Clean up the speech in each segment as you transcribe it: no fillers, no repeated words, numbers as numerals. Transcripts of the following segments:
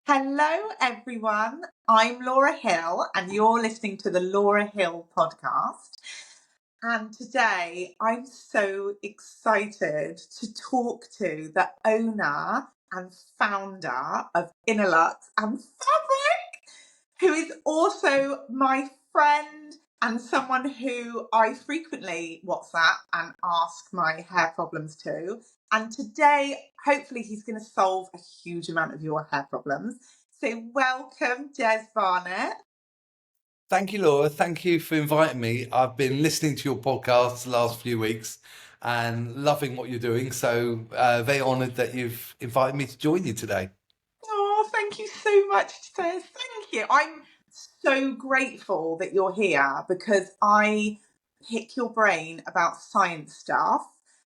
Hello, everyone. I'm Laura Hill, and you're listening to the Laura Hill podcast. And today I'm so excited to talk to the owner and founder of INNOluxe and Fabriq, who is also my friend and someone who I frequently WhatsApp and ask my hair problems to. And today, hopefully, he's going to solve a huge amount of your hair problems. So welcome, Des Barnett. Thank you, Laura. Thank you for inviting me. I've been listening to your podcast the last few weeks and loving what you're doing. So very honoured that you've invited me to join you today. Oh, thank you so much, Des. Thank you. I'm so grateful that you're here because I pick your brain about science stuff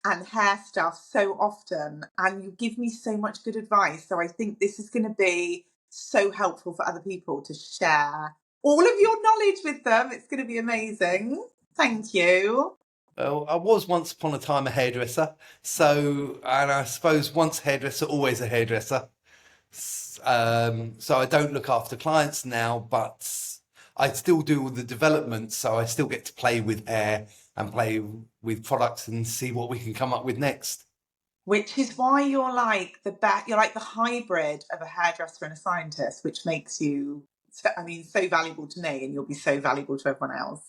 and hair stuff so often, and you give me so much good advice. So I think this is going to be so helpful for other people to share all of your knowledge with them. It's going to be amazing. Thank you. Well, I was once upon a time a hairdresser. And I suppose once hairdresser, always a hairdresser. So I don't look after clients now, but I still do all the development. So I still get to play with hair and play with products and see what we can come up with next. Which is why you're like you're like the hybrid of a hairdresser and a scientist, which makes you, so valuable to me, and you'll be so valuable to everyone else.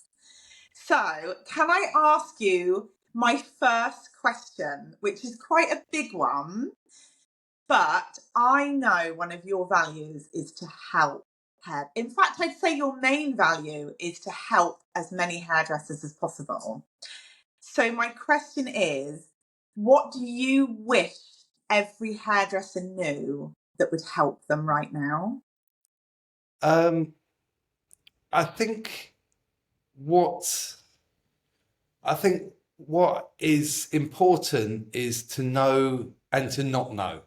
So, can I ask you my first question, which is quite a big one, but I know one of your values is to help hair. In fact, I'd say your main value is to help as many hairdressers as possible. So my question is, what do you wish every hairdresser knew that would help them right now? I think what I think what is important is to know and to not know.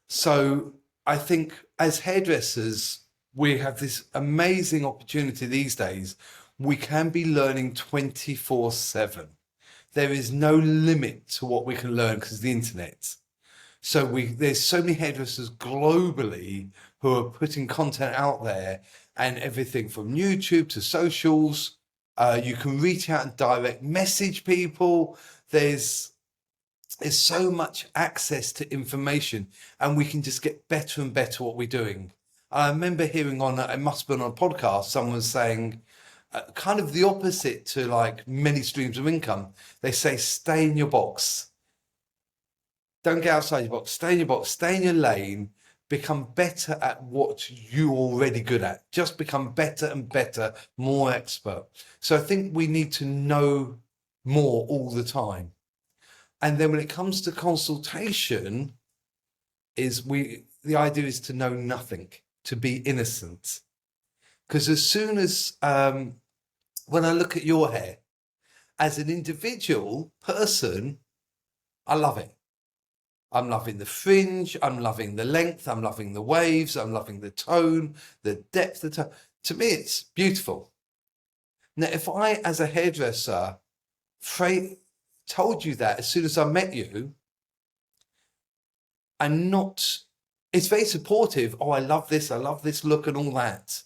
So I think as hairdressers, we have this amazing opportunity these days. We can be learning 24/7. There is no limit to what we can learn because of the internet. So there's so many hairdressers globally who are putting content out there, and everything from YouTube to socials. You can reach out and direct message people. There's so much access to information, and we can just get better and better what we're doing. I remember hearing it must have been on a podcast, someone saying kind of the opposite to like many streams of income. They say, stay in your box. Don't get outside your box. Stay in your box. Stay in your lane. Become better at what you're already good at. Just become better and better, more expert. So I think we need to know more all the time. And then when it comes to consultation, the idea is to know nothing, to be innocent. Because as soon as when I look at your hair, as an individual person, I love it. I'm loving the fringe, I'm loving the length, I'm loving the waves, I'm loving the tone, the depth of tone. To me, it's beautiful. Now, if I, as a hairdresser, told you that as soon as I met you, it's very supportive. Oh, I love this look and all that.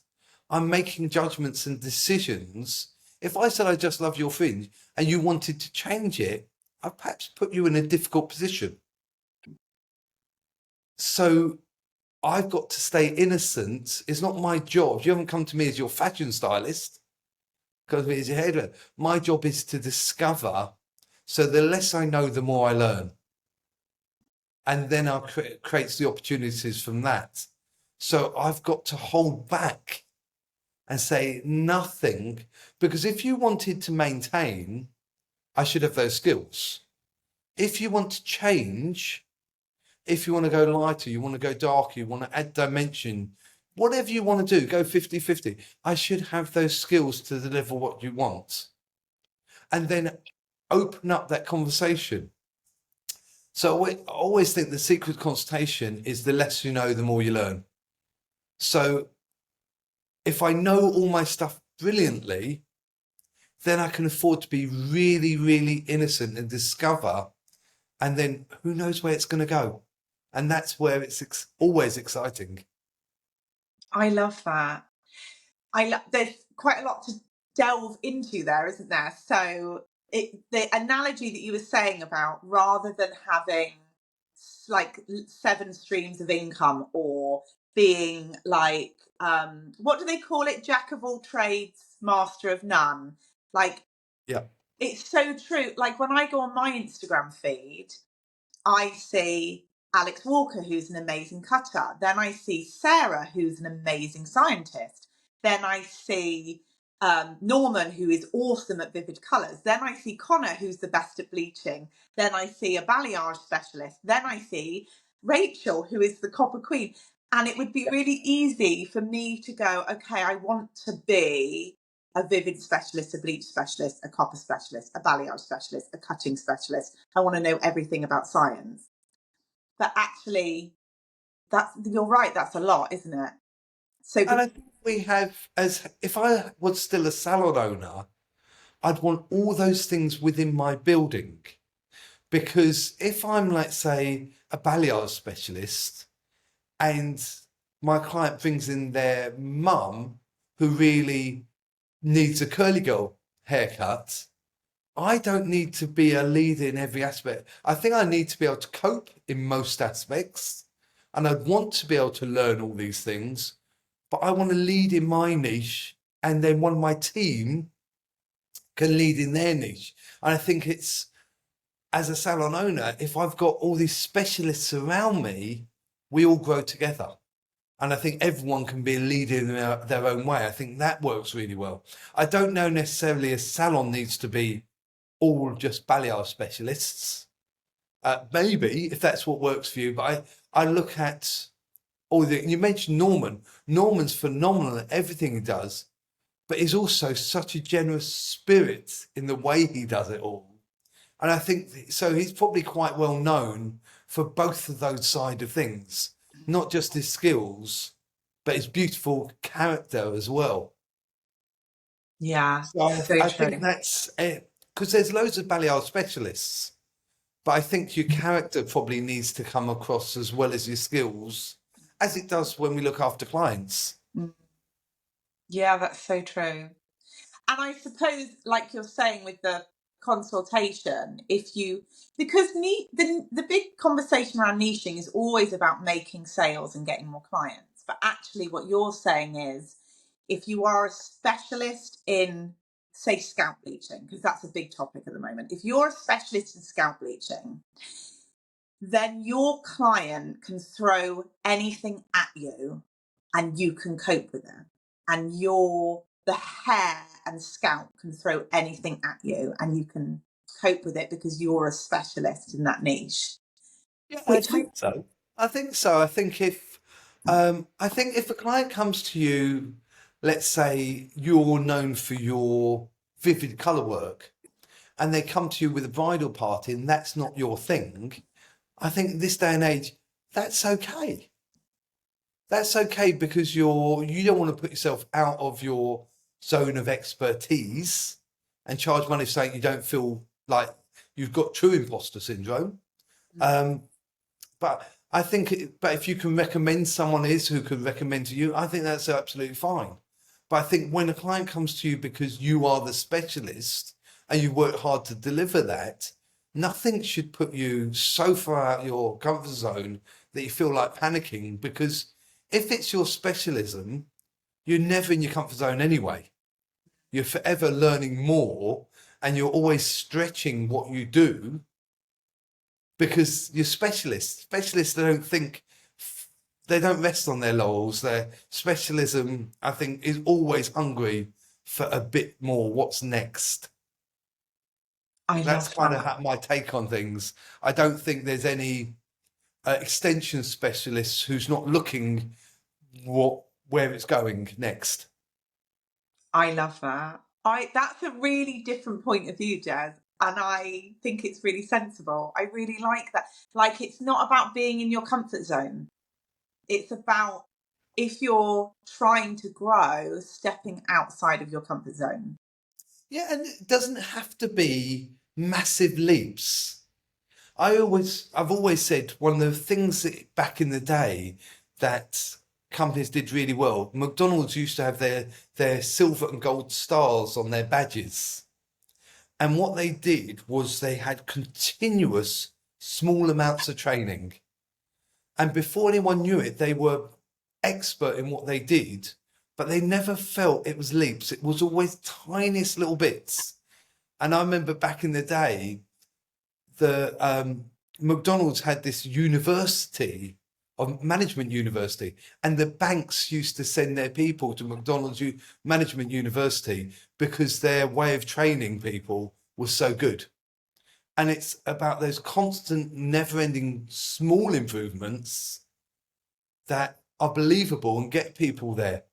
I'm making judgments and decisions. If I said I just love your fringe and you wanted to change it, I'd perhaps put you in a difficult position. So I've got to stay innocent. It's not my job. You haven't come to me as your fashion stylist. Come to me as your hairdresser. My job is to discover. So the less I know, the more I learn. And then creates the opportunities from that. So I've got to hold back and say nothing, because if you wanted to maintain, I should have those skills. If you want to change, if you want to go lighter, you want to go darker, you want to add dimension, whatever you want to do, go 50-50. I should have those skills to deliver what you want. And then open up that conversation. So I always think the secret consultation is the less you know, the more you learn. So if I know all my stuff brilliantly, then I can afford to be really, really innocent and discover. And then who knows where it's going to go. And that's where it's always exciting. I love that. There's quite a lot to delve into there, isn't there? So the analogy that you were saying about rather than having like 7 streams of income or being like what do they call it? Jack of all trades, master of none. Like Yeah. it's so true. Like when I go on my Instagram feed, I see Alex Walker, who's an amazing cutter. Then I see Sarah, who's an amazing scientist. Then I see Norman, who is awesome at vivid colours. Then I see Connor, who's the best at bleaching. Then I see a balayage specialist. Then I see Rachel, who is the copper queen. And it would be really easy for me to go, okay, I want to be a vivid specialist, a bleach specialist, a copper specialist, a balayage specialist, a cutting specialist. I want to know everything about science. But actually, you're right, that's a lot, isn't it? So And I think we have, as if I was still a salon owner, I'd want all those things within my building. Because if I'm, let's say, a balayage specialist and my client brings in their mum who really needs a curly girl haircut, I don't need to be a leader in every aspect. I think I need to be able to cope in most aspects, and I'd want to be able to learn all these things, but I want to lead in my niche, and then one of my team can lead in their niche. And I think it's, as a salon owner, if I've got all these specialists around me, we all grow together. And I think everyone can be a leader in their own way. I think that works really well. I don't know necessarily a salon needs to be all just balayage specialists. Maybe if that's what works for you, but I look at all the. You mentioned Norman. Norman's phenomenal at everything he does, but he's also such a generous spirit in the way he does it all. And I think so. He's probably quite well known for both of those side of things, not just his skills, but his beautiful character as well. yeah, So so I think true. that's because there's loads of balayage specialists, but I think your character probably needs to come across as well as your skills, as it does when we look after clients. Mm. Yeah, that's so true. And I suppose, like you're saying with the consultation, if you, because the big conversation around niching is always about making sales and getting more clients. But actually, what you're saying is, if you are a specialist in, say, scalp bleaching, because that's a big topic at the moment, if you're a specialist in scalp bleaching, then your client can throw anything at you and you can cope with it. And the hair and scalp can throw anything at you and you can cope with it because you're a specialist in that niche. Yeah, I Which I think so. I think so. I think if a client comes to you, let's say you're known for your vivid colour work, and they come to you with a bridal party and that's not your thing, I think this day and age, that's okay. That's okay because you don't want to put yourself out of your zone of expertise and charge money for something you don't feel like you've got true imposter syndrome. Um, but I think, but if you can recommend someone is who can recommend to you, I think that's absolutely fine. But I think when a client comes to you because you are the specialist and you work hard to deliver that, nothing should put you so far out your comfort zone that you feel like panicking, because if it's your specialism, you're never in your comfort zone anyway. You're forever learning more and you're always stretching what you do because you're specialists. Specialists, they don't rest on their laurels. Their specialism, I think, is always hungry for a bit more. What's next? I That's love kind of that. my take on things. I don't think there's any extension specialist who's not looking where it's going next. I love that. I That's a really different point of view, Jez. And I think it's really sensible. I really like that. Like it's not about being in your comfort zone. It's about, if you're trying to grow, stepping outside of your comfort zone. Yeah, and it doesn't have to be massive leaps. I've always said one of the things that back in the day that companies did really well. McDonald's used to have their silver and gold stars on their badges. And what they did was they had continuous small amounts of training. And before anyone knew it, they were expert in what they did, but they never felt it was leaps. It was always tiniest little bits. And I remember back in the day, the McDonald's had this university, of management university, and the banks used to send their people to McDonald's management university because their way of training people was so good. And it's about those constant, never-ending small improvements that are believable and get people there.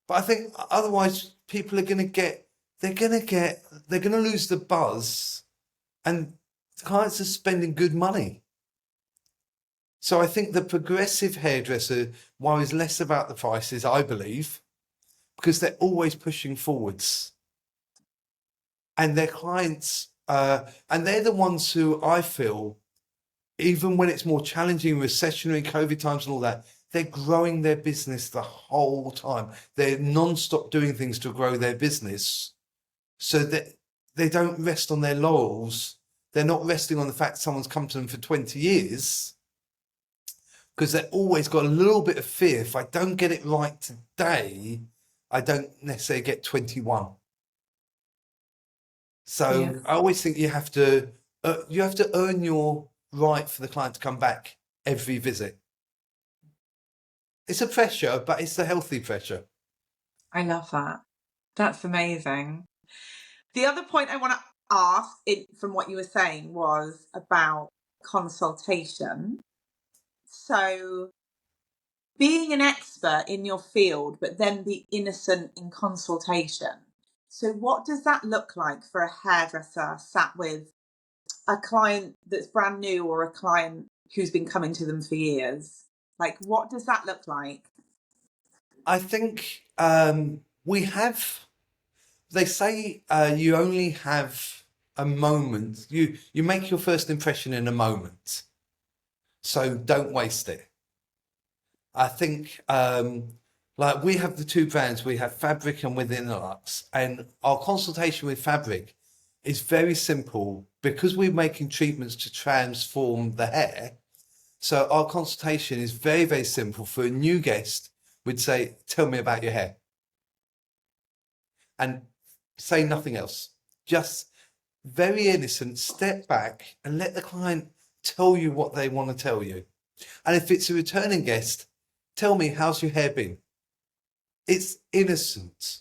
But I think otherwise people are going to lose the buzz, and clients are spending good money. So I think the progressive hairdresser worries less about the prices, I believe, because they're always pushing forwards. And their clients, and they're the ones who I feel, even when it's more challenging, recessionary, COVID times and all that, they're growing their business the whole time. They're non-stop doing things to grow their business so that they don't rest on their laurels. They're not resting on the fact someone's come to them for 20 years, because they've always got a little bit of fear. If I don't get it right today, I don't necessarily get 21. So Yes. I always think you have to earn your right for the client to come back every visit. It's a pressure, but it's a healthy pressure. I love that. That's amazing. The other point I want to ask from what you were saying was about consultation. So being an expert in your field, but then be innocent in consultation. So what does that look like for a hairdresser sat with a client that's brand new or a client who's been coming to them for years? Like, what does that look like? I think they say you only have a moment. You make your first impression in a moment. So don't waste it. I think like we have the two brands, we have Fabriq and with INNOluxe, and our consultation with Fabriq is very simple because we're making treatments to transform the hair. So our consultation is very, very simple. For a new guest, we'd say, tell me about your hair. And say nothing else. Just very innocent, step back and let the client tell you what they want to tell you. And if it's a returning guest, tell me, how's your hair been? It's innocent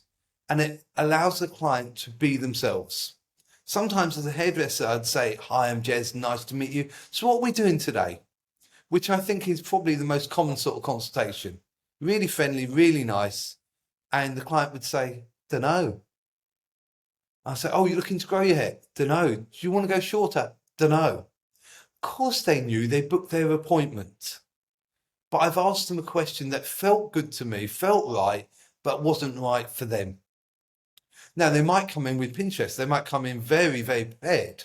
and it allows the client to be themselves. Sometimes as a hairdresser, I'd say, hi, I'm Jez, nice to meet you. So what are we doing today? Which I think is probably the most common sort of consultation. Really friendly, really nice. And the client would say, dunno. I say, oh, you're looking to grow your hair? Dunno. Do you want to go shorter? Dunno. Of course they knew, they booked their appointment. But I've asked them a question that felt good to me, felt right, but wasn't right for them. Now, they might come in with Pinterest. They might come in very, very prepared.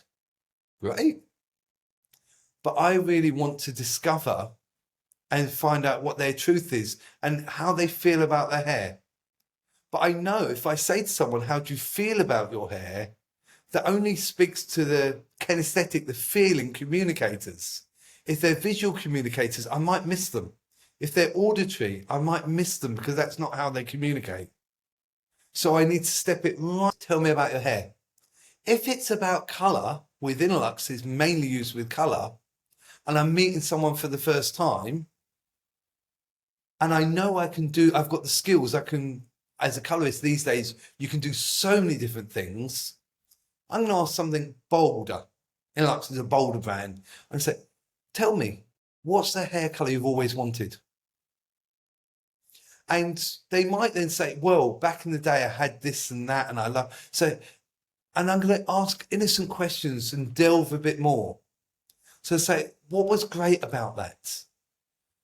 Great. But I really want to discover and find out what their truth is and how they feel about their hair. But I know if I say to someone, how do you feel about your hair? That only speaks to the kinesthetic, the feeling communicators. If they're visual communicators, I might miss them. If they're auditory, I might miss them because that's not how they communicate. So I need to step it right. Tell me about your hair. If it's about colour, with INNOluxe is mainly used with colour, and I'm meeting someone for the first time, and I know I've got the skills, as a colourist these days, you can do so many different things. I'm going to ask something bolder. INNOluxe is a bolder brand. And say, tell me, what's the hair colour you've always wanted? And they might then say, well, back in the day I had this and that and I love. So, and I'm going to ask innocent questions and delve a bit more. So say, what was great about that?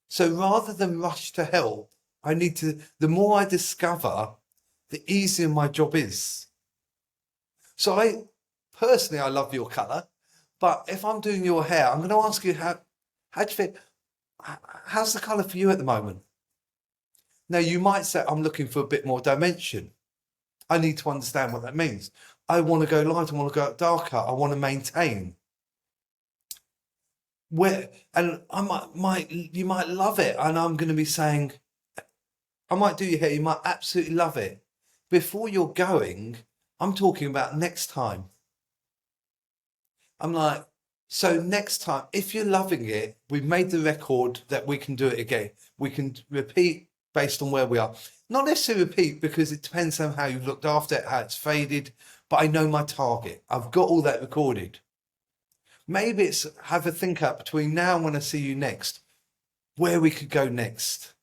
So rather than rush to help, the more I discover, the easier my job is. So I love your colour, but if I'm doing your hair, I'm going to ask you how do you feel? How's the colour for you at the moment? Now, you might say, I'm looking for a bit more dimension. I need to understand what that means. I want to go light, I want to go darker, I want to maintain. And you might love it, and I'm going to be saying, I might do your hair, you might absolutely love it. Before you're going, I'm talking about next time. I'm like, so next time, if you're loving it, we've made the record that we can do it again. We can repeat based on where we are. Not necessarily repeat, because it depends on how you've looked after it, how it's faded, but I know my target. I've got all that recorded. Maybe it's have a think up between now and when I see you next, where we could go next.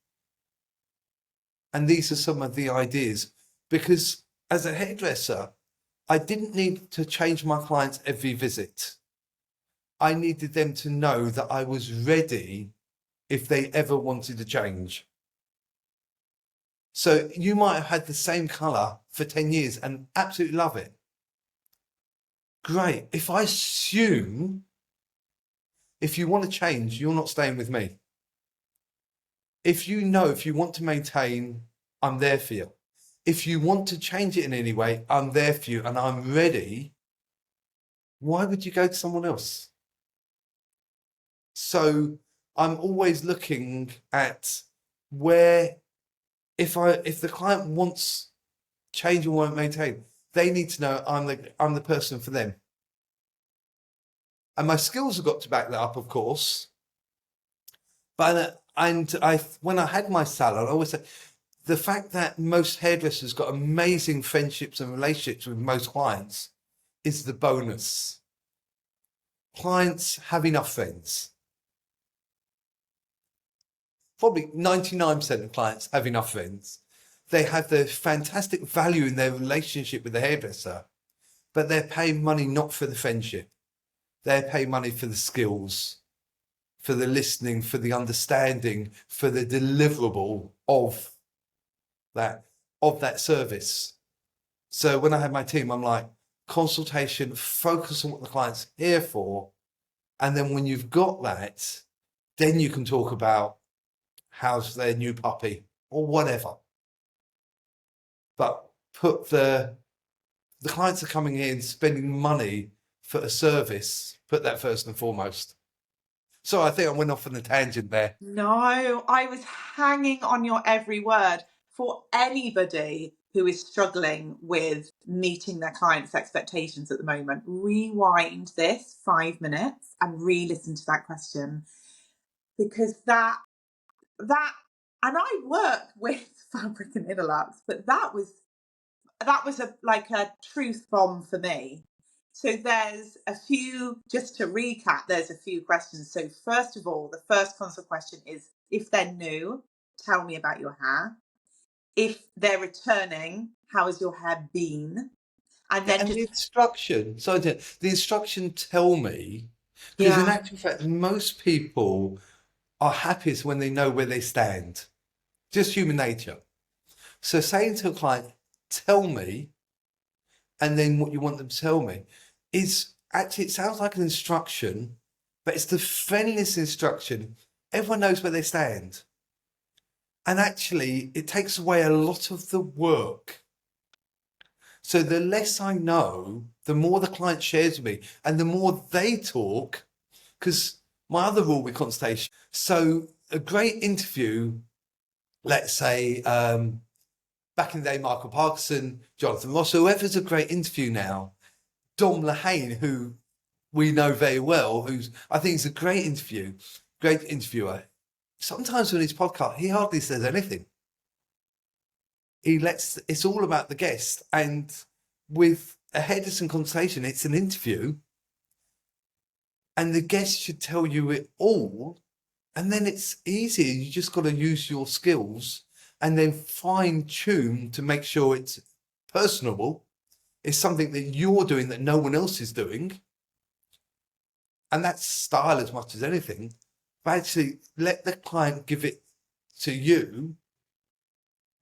And these are some of the ideas, because as a hairdresser, I didn't need to change my clients every visit. I needed them to know that I was ready if they ever wanted to change. So you might have had the same colour for 10 years and absolutely love it. Great. If I assume if you want to change, you're not staying with me. If you want to maintain, I'm there for you. If you want to change it in any way, I'm there for you and I'm ready. Why would you go to someone else? So I'm always looking at where, if the client wants change and won't maintain, they need to know I'm the person for them. And my skills have got to back that up, of course. But when I had my salon, I always said the fact that most hairdressers got amazing friendships and relationships with most clients is the bonus. Clients have enough friends. Probably 99% of clients have enough friends. They have the fantastic value in their relationship with the hairdresser, but they're paying money not for the friendship. They're paying money for the skills, for the listening, for the understanding, for the deliverable of that service. So when I had my team, I'm like, consultation, focus on what the client's here for. And then when you've got that, then you can talk about how's their new puppy or whatever. But put the clients are coming in, spending money for a service, put that first and foremost. So I think I went off on a tangent there. No, I was hanging on your every word. For anybody who is struggling with meeting their clients' expectations at the moment, rewind this 5 minutes and re-listen to that question, because that and I work with Fabriq and INNOluxe, but that was a truth bomb for me. So there's a few, just to recap, there's a few questions. So first of all, the first consult question is, if they're new, tell me about your hair. If they're returning, how has your hair been? And then the instruction, the instruction tell me, because in actual fact, most people are happiest when they know where they stand. Just human nature. So saying to a client, tell me, and then what you want them to tell me is actually, it sounds like an instruction, but it's the friendliest instruction. Everyone knows where they stand. And actually, it takes away a lot of the work. So the less I know, the more the client shares with me and the more they talk, because my other rule with consultation. So a great interview, let's say, back in the day, Michael Parkinson, Jonathan Ross, whoever's a great interview now, Dom Lehane, who we know very well, I think is a great interviewer. Sometimes on his podcast, he hardly says anything. It's all about the guest. And with a hairdressing consultation, it's an interview. And the guest should tell you it all. And then it's easier. You just got to use your skills and then fine tune to make sure it's personable. It's something that you're doing that no one else is doing. And that's style as much as anything. But actually let the client give it to you.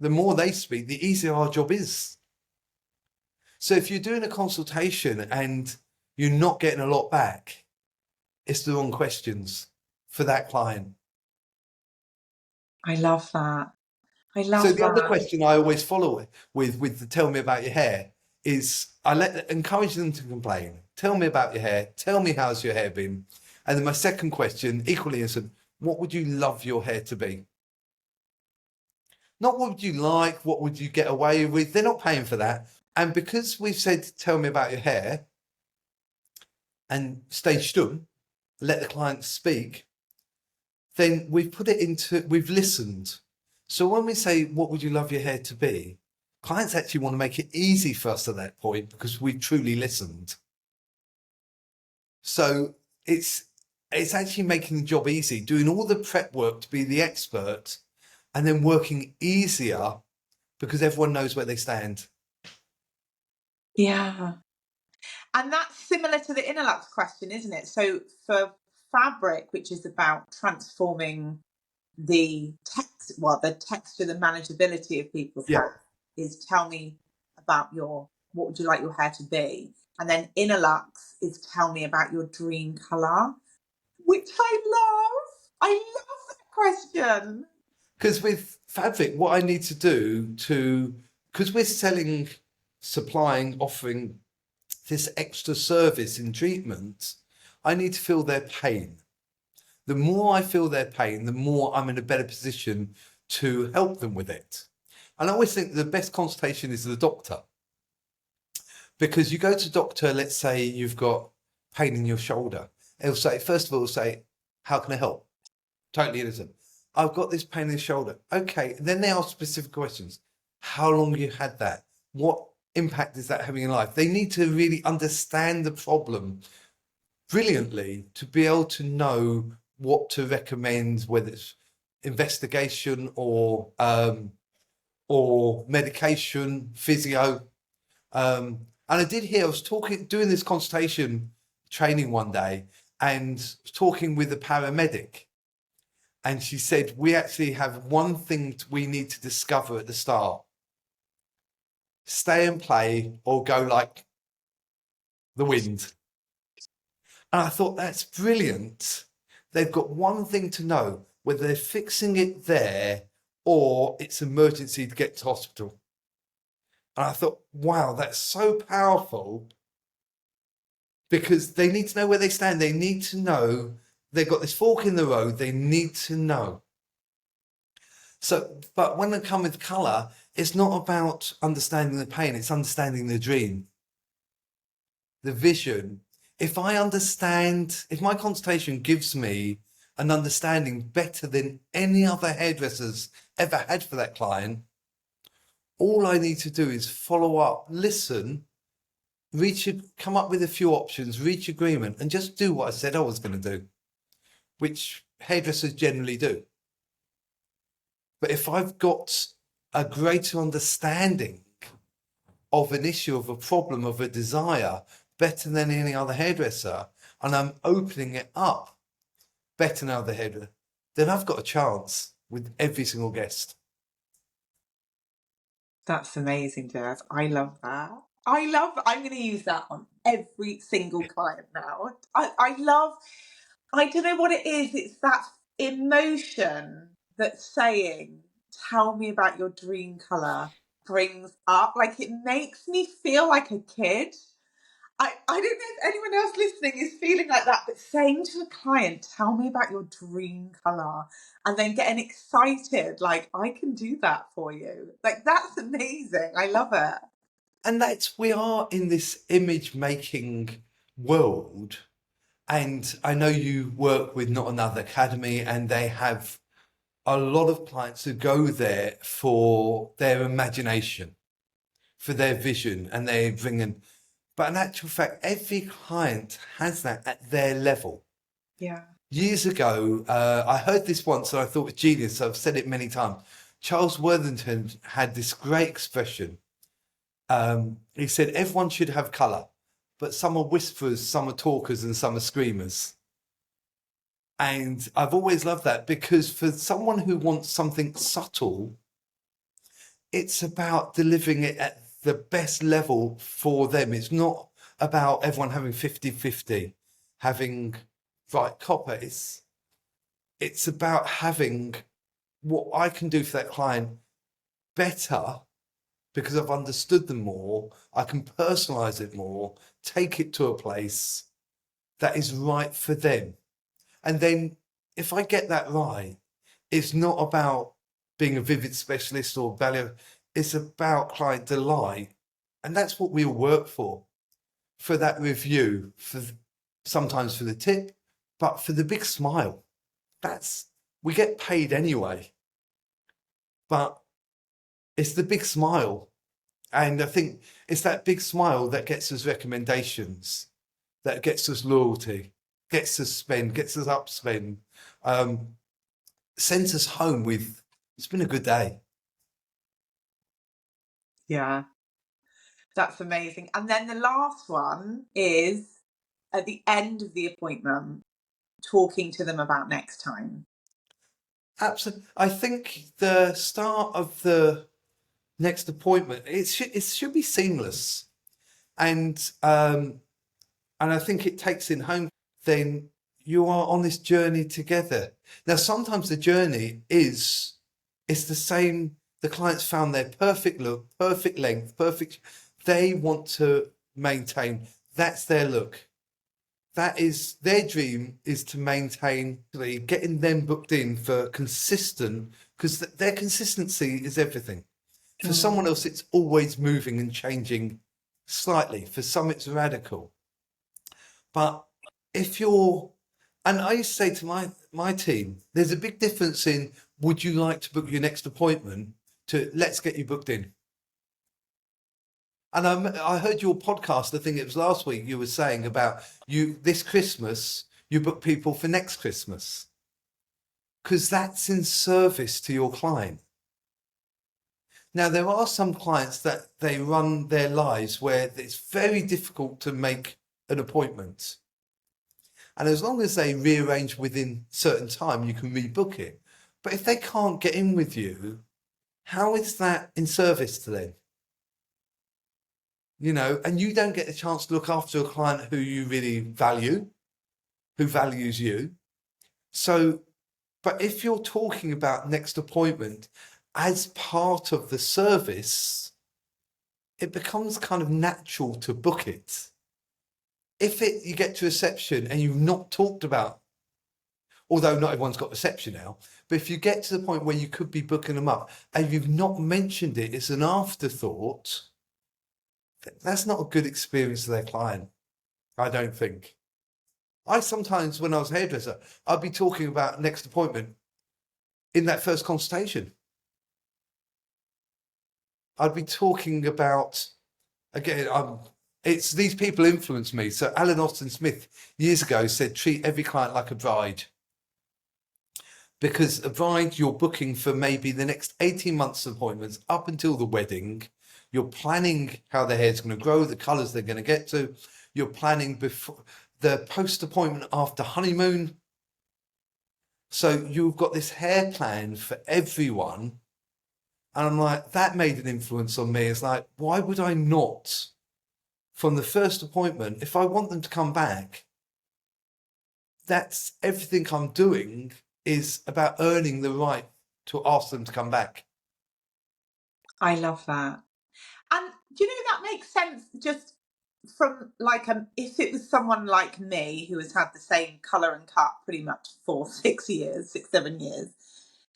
The more they speak, the easier our job is. So if you're doing a consultation and you're not getting a lot back, it's the wrong questions for that client. I love that. I So love the other that. question I always follow it with the tell me about your hair is encourage them to complain. Tell me about your hair. Tell me how's your hair been. And then my second question, equally innocent, what would you love your hair to be? Not what would you like, what would you get away with? They're not paying for that. And because we've said, tell me about your hair and stay stum, let the client speak, then we've listened. So when we say, what would you love your hair to be? Clients actually want to make it easy for us at that point because we've truly listened. So it's actually making the job easy, doing all the prep work to be the expert and then working easier because everyone knows where they stand. Yeah. And that's similar to the INNOluxe question, isn't it? So for fabric, which is about transforming the texture, the manageability of people's Yeah. hair, is tell me about what would you like your hair to be? And then INNOluxe is tell me about your dream colour, which I love. I love that question. Because with fabric, what I need to do because we're selling, supplying, offering this extra service in treatment, I need to feel their pain. The more I feel their pain, the more I'm in a better position to help them with it. And I always think the best consultation is the doctor. Because you go to doctor, let's say you've got pain in your shoulder. He'll say, first of all, say, how can I help? Totally innocent. I've got this pain in the shoulder. Okay. And then they ask specific questions. How long have you had that? What impact is that having in life? They need to really understand the problem brilliantly to be able to know what to recommend, whether it's investigation or medication, physio. And I did hear, I was doing this consultation training one day and talking with a paramedic. And she said, we actually have one thing we need to discover at the start. Stay and play or go like the wind. And I thought, that's brilliant. They've got one thing to know, whether they're fixing it there or it's emergency to get to hospital. And I thought, wow, that's so powerful because they need to know where they stand. They need to know they've got this fork in the road. They need to know. So, but when they come with colour, it's not about understanding the pain, it's understanding the dream, the vision. If my consultation gives me an understanding better than any other hairdressers ever had for that client, all I need to do is follow up, listen, come up with a few options, reach agreement, and just do what I said I was going to do, which hairdressers generally do. But if I've got a greater understanding of an issue, of a problem, of a desire, better than any other hairdresser, and I'm opening it up better than other hairdresser, then I've got a chance with every single guest. That's amazing, Jazz. I love that. I'm going to use that on every single client now. I don't know what it is. It's that emotion that saying, tell me about your dream colour brings up. Like, it makes me feel like a kid. I don't know if anyone else listening is feeling like that, but saying to a client, tell me about your dream colour, and then getting excited, like, I can do that for you. Like, that's amazing. I love it. And we are in this image making world. And I know you work with Not Another Academy, and they have a lot of clients who go there for their imagination, for their vision, and they bring in. But in actual fact, every client has that at their level. Yeah. Years ago, I heard this once and I thought it was genius. So I've said it many times. Charles Worthington had this great expression. He said, everyone should have colour, but some are whisperers, some are talkers, and some are screamers. And I've always loved that because for someone who wants something subtle, it's about delivering it at the best level for them. It's not about everyone having 50-50, having bright copper. It's about having what I can do for that client better because I've understood them more. I can personalize it more, take it to a place that is right for them. And then if I get that right, it's not about being a vivid specialist or value. It's about client delight. And that's what we all work for that review, sometimes for the tip, but for the big smile. We get paid anyway, but it's the big smile. And I think it's that big smile that gets us recommendations, that gets us loyalty, gets us spend, gets us upspend, sends us home with, it's been a good day. Yeah, that's amazing. And then the last one is at the end of the appointment, talking to them about next time. Absolutely. I think the start of the next appointment, it should be seamless. And I think it takes in home, then you are on this journey together. Now, sometimes the journey it's the same. The client's found their perfect look, perfect length, perfect. They want to maintain. That's their look. That is their dream, is to maintain, getting them booked in for consistent, because their consistency is everything. For someone else, it's always moving and changing slightly. For some, it's radical. But if you're, and I used to say to my team, there's a big difference in, would you like to book your next appointment, to let's get you booked in. And I heard your podcast, I think it was last week, you were saying about this Christmas, you book people for next Christmas. Because that's in service to your client. Now, there are some clients that they run their lives where it's very difficult to make an appointment. And as long as they rearrange within certain time, you can rebook it. But if they can't get in with you, how is that in service to them? You know, and you don't get a chance to look after a client who you really value, who values you. So, but if you're talking about next appointment as part of the service, it becomes kind of natural to book it. If you get to reception and you've not talked about, although not everyone's got reception now, but if you get to the point where you could be booking them up and you've not mentioned it, it's an afterthought, that's not a good experience to their client, I don't think. I sometimes, when I was a hairdresser, I'd be talking about next appointment in that first consultation. I'd be talking about, again, it's these people influence me. So Alan Austin Smith years ago said, treat every client like a bride. Because a bride, you're booking for maybe the next 18 months of appointments up until the wedding. You're planning how their hair's going to grow, the colours they're going to get to. You're planning before the post-appointment after honeymoon. So you've got this hair plan for everyone. And I'm like, that made an influence on me. It's like, why would I not, from the first appointment, if I want them to come back, that's everything I'm doing is about earning the right to ask them to come back. I love that. And do you know that makes sense just from like if it was someone like me who has had the same colour and cut pretty much for 7 years,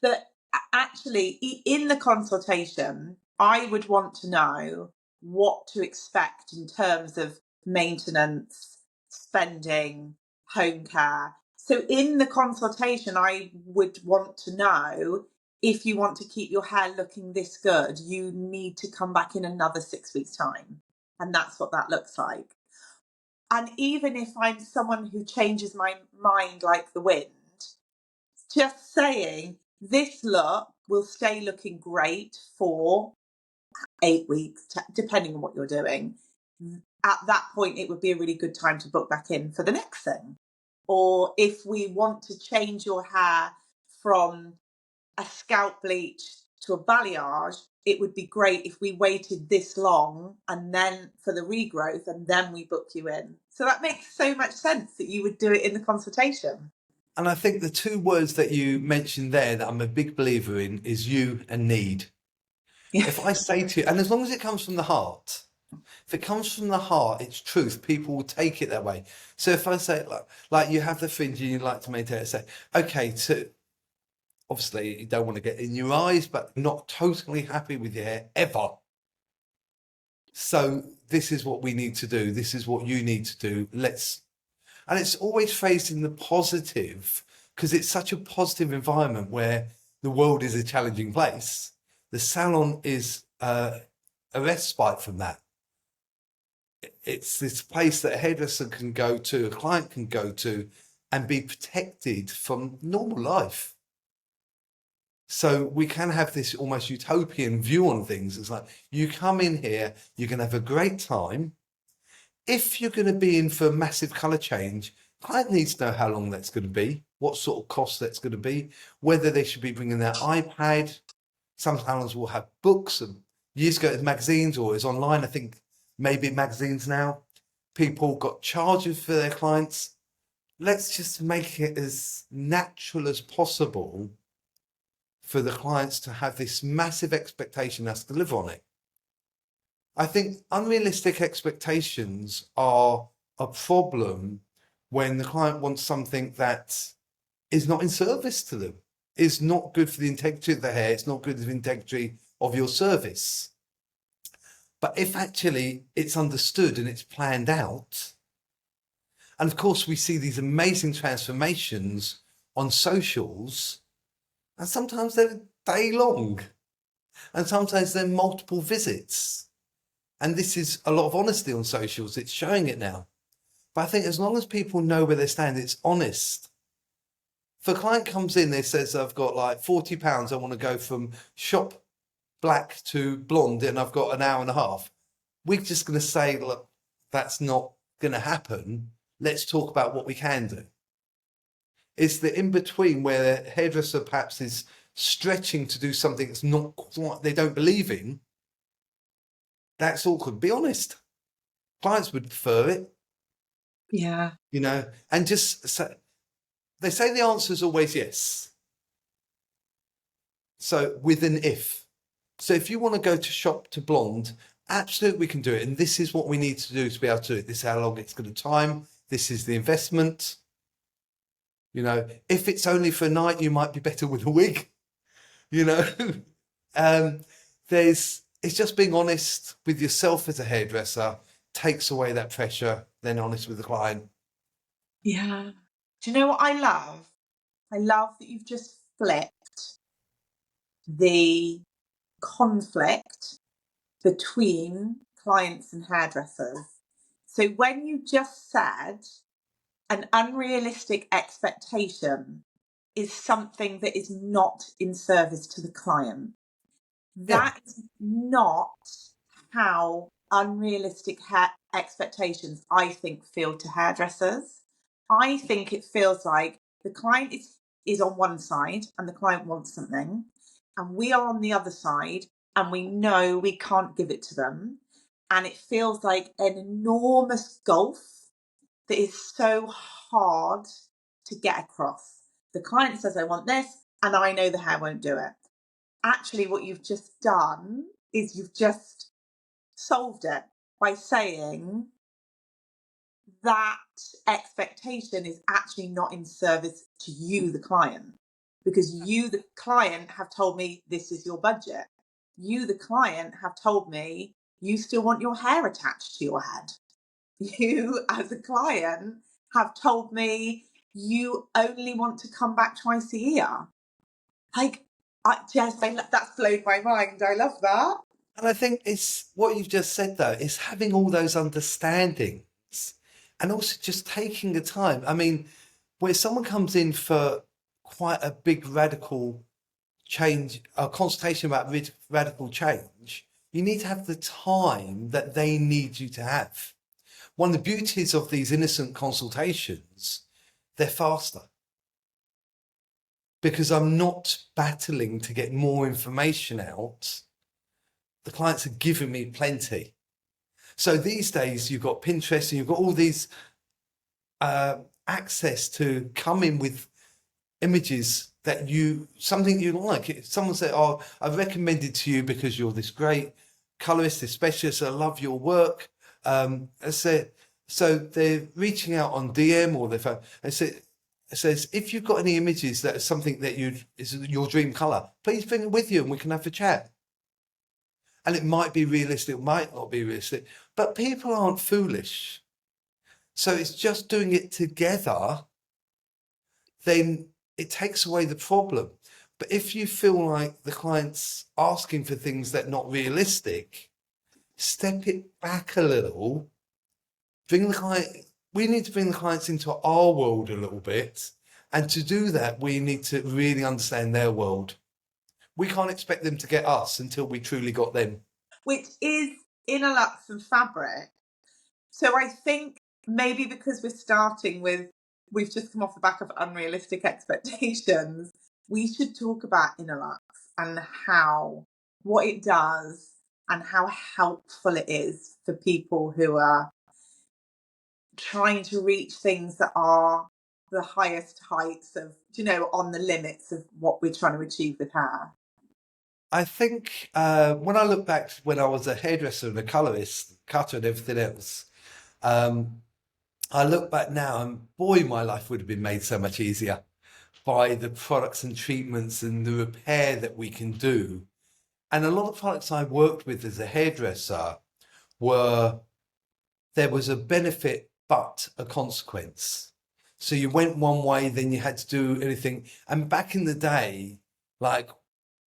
that actually in the consultation, I would want to know what to expect in terms of maintenance, spending, home care. So in the consultation, I would want to know, if you want to keep your hair looking this good, you need to come back in another 6 weeks' time. And that's what that looks like. And even if I'm someone who changes my mind like the wind, just saying this look will stay looking great for 8 weeks, depending on what you're doing. At that point, it would be a really good time to book back in for the next thing. Or if we want to change your hair from a scalp bleach to a balayage, it would be great if we waited this long and then for the regrowth and then we book you in. So that makes so much sense that you would do it in the consultation. And I think the two words that you mentioned there that I'm a big believer in is you and need. Yeah. If I say to you, and as long as it comes from the heart, if it comes from the heart, it's truth, people will take it that way. So if I say, like you have the fringe and you like to maintain it, say, okay, so obviously you don't want to get in your eyes, but not totally happy with your hair ever. So this is what we need to do. This is what you need to do. And it's always phrased in the positive because it's such a positive environment where the world is a challenging place. The salon is a respite from that. It's this place that a hairdresser can go to, a client can go to, and be protected from normal life. So we can have this almost utopian view on things. It's like, you come in here, you can have a great time. If you're going to be in for a massive colour change, client needs to know how long that's going to be, what sort of cost that's going to be, whether they should be bringing their iPad. Some salons will have books, and years ago it was magazines, or it's online. I think maybe magazines now. People got charges for their clients. Let's just make it as natural as possible for the clients to have this massive expectation us to live on it. I think unrealistic expectations are a problem when the client wants something that is not in service to them, is not good for the integrity of the hair, it's not good for the integrity of your service. But if actually it's understood and it's planned out, and of course we see these amazing transformations on socials, and sometimes they're day long, and sometimes they're multiple visits. And this is a lot of honesty on socials. It's showing it now. But I think as long as people know where they stand, it's honest. If a client comes in, they says, I've got like £40, I want to go from shop black to blonde, and I've got an hour and a half. We're just going to say, look, that's not going to happen. Let's talk about what we can do. It's the in-between where the hairdresser perhaps is stretching to do something that's not quite, they don't believe in. That's awkward. Be honest. Clients would prefer it. Yeah. You know, and just say, they say the answer is always yes. So with an if. So if you want to go to shop to blonde, absolutely we can do it. And this is what we need to do to be able to do it. This is how long it's going to time. This is the investment. You know, if it's only for a night, you might be better with a wig. You know, it's just being honest with yourself as a hairdresser takes away that pressure, then honest with the client. Yeah. Do you know what I love? I love that you've just flipped the conflict between clients and hairdressers. So when you just said an unrealistic expectation is something that is not in service to the client, Yeah. that is not how unrealistic expectations, I think, feel to hairdressers. I think it feels like the client is on one side and the client wants something, and we are on the other side and we know we can't give it to them. And it feels like an enormous gulf that is so hard to get across. The client says, I want this, and I know the hair won't do it. Actually, what you've just done is you've just solved it by saying that expectation is actually not in service to you, the client, because you, the client, have told me this is your budget. You, the client, have told me you still want your hair attached to your head. You, as a client, have told me you only want to come back twice a year. Like, that's blown my mind. I love that. And I think it's what you've just said, though, is having all those understandings and also just taking the time. I mean, where someone comes in for quite a big radical change, a consultation about radical change, you need to have the time that they need you to have. One of the beauties of these innocent consultations, they're faster. Because I'm not battling to get more information out. The clients are giving me plenty. So these days you've got Pinterest and you've got all these access to come in with images that something you like. If someone said, "Oh, I've recommended to you because you're this great colorist, this specialist. I love your work." I said, so they're reaching out on DM or their phone. It says, if you've got any images that is something that is your dream color, please bring it with you and we can have a chat. And it might be realistic, it might not be realistic, but people aren't foolish. So it's just doing it together, then it takes away the problem. But if you feel like the client's asking for things that are not realistic, step it back a little, bring the client, we need to bring the clients into our world a little bit. And to do that, we need to really understand their world. We can't expect them to get us until we truly got them. Which is INNOluxe and Fabriq. So I think maybe because we've just come off the back of unrealistic expectations, we should talk about INNOluxe and what it does and how helpful it is for people who are trying to reach things that are the highest heights of, on the limits of what we're trying to achieve with hair. I think when I look back when I was a hairdresser and a colorist, cutter and everything else, I look back now and boy, my life would have been made so much easier by the products and treatments and the repair that we can do. And a lot of products I worked with as a hairdresser there was a benefit, but a consequence. So you went one way, then you had to do anything. And back in the day, like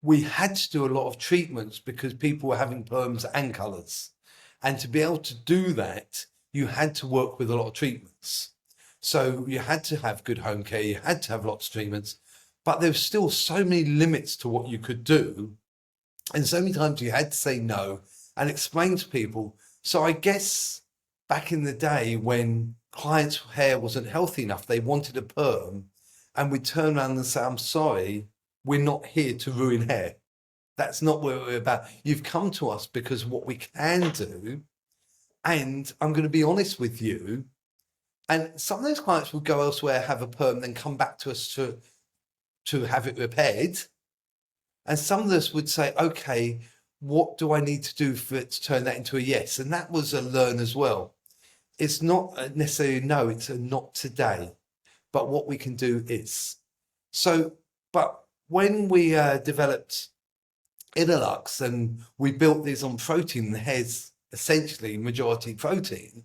we had to do a lot of treatments because people were having perms and colors. And to be able to do that, you had to work with a lot of treatments. So you had to have good home care, you had to have lots of treatments, but there was still so many limits to what you could do. And so many times you had to say no and explain to people. So I guess back in the day when clients' hair wasn't healthy enough, they wanted a perm, and we'd turn around and say, I'm sorry, we're not here to ruin hair. That's not what we're about. You've come to us because of what we can do. And I'm going to be honest with you. And some of those clients will go elsewhere, have a perm, then come back to us to have it repaired. And some of us would say, okay, what do I need to do for it to turn that into a yes? And that was a learn as well. It's not necessarily no, it's a not today, but what we can do is. So, but when we developed INNOluxe and we built these on protein, the hair's essentially majority protein,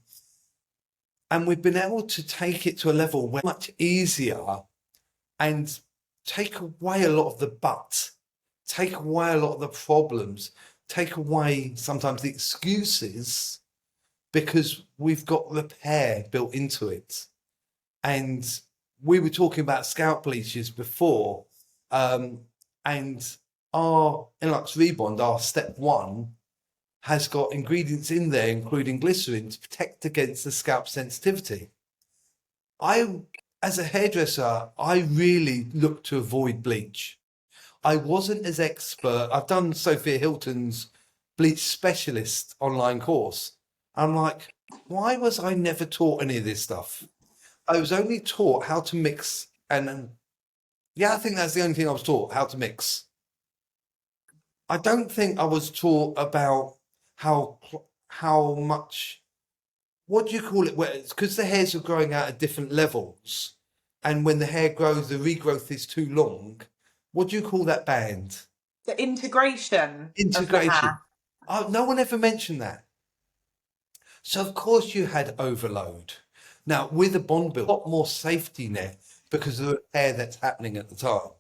and we've been able to take it to a level where it's much easier and take away a lot of the but, take away a lot of the problems, take away sometimes the excuses, because we've got repair built into it. And we were talking about scalp bleaches before, and our INNOluxe Rebond, our step one, has got ingredients in there, including glycerin, to protect against the scalp sensitivity. As a hairdresser, I really look to avoid bleach. I wasn't as expert. I've done Sophia Hilton's bleach specialist online course. I'm like, why was I never taught any of this stuff? I was only taught how to mix, and yeah, I think that's the only thing I was taught, how to mix. I don't think I was taught about how much, what do you call it? Because the hairs are growing out at different levels, and when the hair grows, the regrowth is too long. What do you call that band? The integration. Integration. Oh, no one ever mentioned that. So of course you had overload. Now with a bond build, a lot more safety net because of the repair that's happening at the time.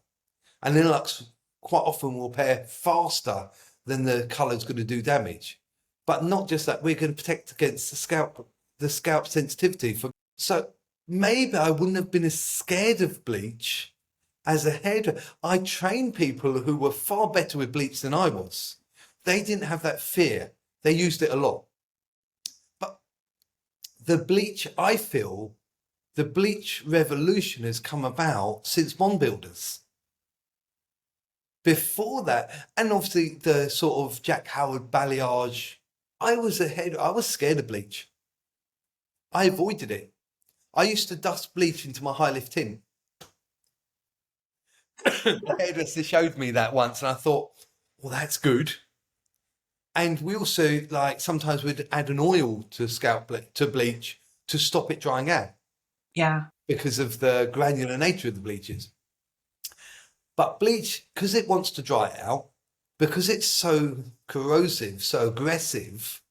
And INNOluxe quite often will repair faster than the colour's going to do damage. But not just that, we're going to protect against the scalp sensitivity. So maybe I wouldn't have been as scared of bleach as a hairdresser. I trained people who were far better with bleach than I was. They didn't have that fear. They used it a lot. But the bleach, I feel, the bleach revolution has come about since bond builders. Before that, and obviously the sort of Jack Howard balayage, I was scared of bleach. I avoided it. I used to dust bleach into my high lift tin The hairdresser showed me that once, and I thought, well, that's good. And we also, like, sometimes we'd add an oil to to bleach to stop it drying out Yeah. because of the granular nature of the bleaches. But bleach, because it wants to dry out, because it's so corrosive, so aggressive,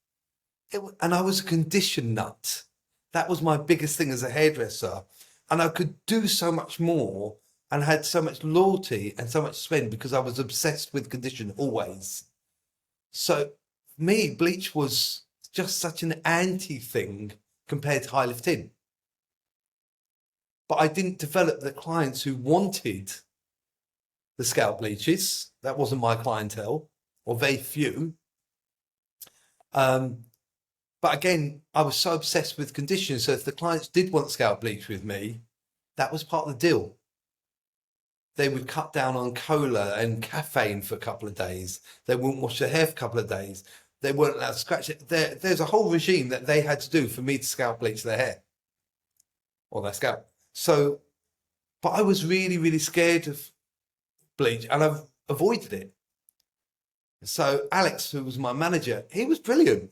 and I was a condition nut. That was my biggest thing as a hairdresser. And I could do so much more and had so much loyalty and so much spend because I was obsessed with condition always. So for me, bleach was just such an anti thing compared to high lift in. But I didn't develop the clients who wanted the scalp bleaches. That wasn't my clientele, or very few. But again, I was so obsessed with conditions. So if the clients did want scalp bleach with me, that was part of the deal. They would cut down on cola and caffeine for a couple of days. They wouldn't wash their hair for a couple of days. They weren't allowed to scratch it. There's a whole regime that they had to do for me to scalp bleach their hair or their scalp. So, but I was really, really scared of bleach and I've avoided it. So Alex, who was my manager, he was brilliant.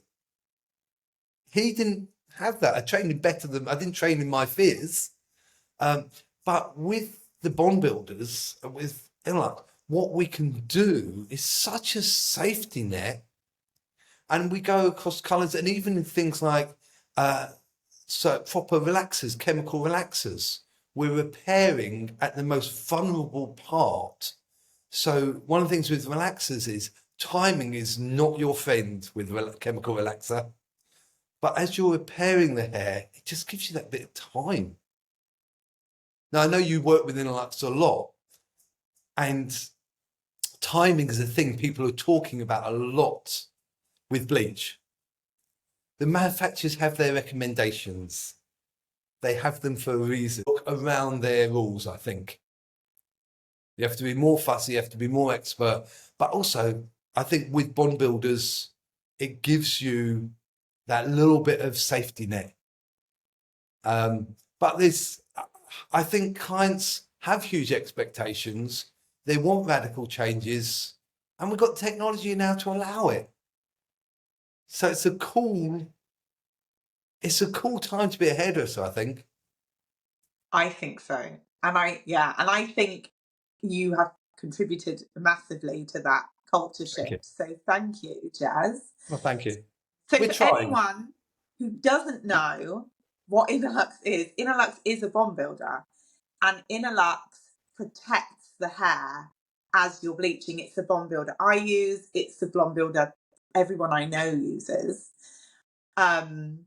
He didn't have that. I trained him better than I didn't train in my fears. But with the bond builders, with INNOluxe, what we can do is such a safety net, and we go across colours and even in things like so proper relaxers, chemical relaxers. We're repairing at the most vulnerable part. So one of the things with relaxers is timing is not your friend with chemical relaxer. But as you're repairing the hair, it just gives you that bit of time. Now, I know you work with INNOluxe a lot, and timing is a thing people are talking about a lot with bleach. The manufacturers have their recommendations. They have them for a reason. Look around their rules, I think. You have to be more fussy, you have to be more expert. But also, I think with bond builders, it gives you that little bit of safety net. But I think clients have huge expectations. They want radical changes, and we've got technology now to allow it. So it's a cool time to be a hairdresser, I think. I think so. And I think you have contributed massively to that culture shift. So thank you, Jazz. Well, thank you. So We're for trying. anyone who doesn't know what INNOluxe is a bond builder, and INNOluxe protects the hair as you're bleaching. It's the bond builder I use. It's the bond builder everyone I know uses. But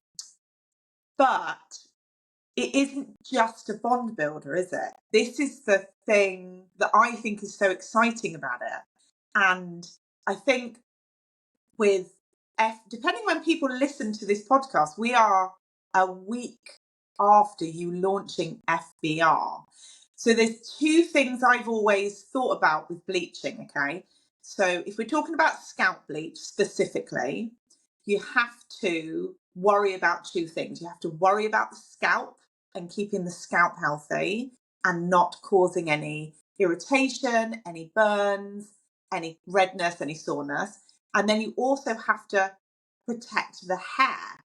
it isn't just a bond builder, is it? This is the thing that I think is so exciting about it. And I think with depending when people listen to this podcast, we are a week after you launching FBR. So there's two things I've always thought about with bleaching, okay? So if we're talking about scalp bleach specifically, you have to worry about two things. You have to worry about the scalp and keeping the scalp healthy and not causing any irritation, any burns, any redness, any soreness. And then you also have to protect the hair.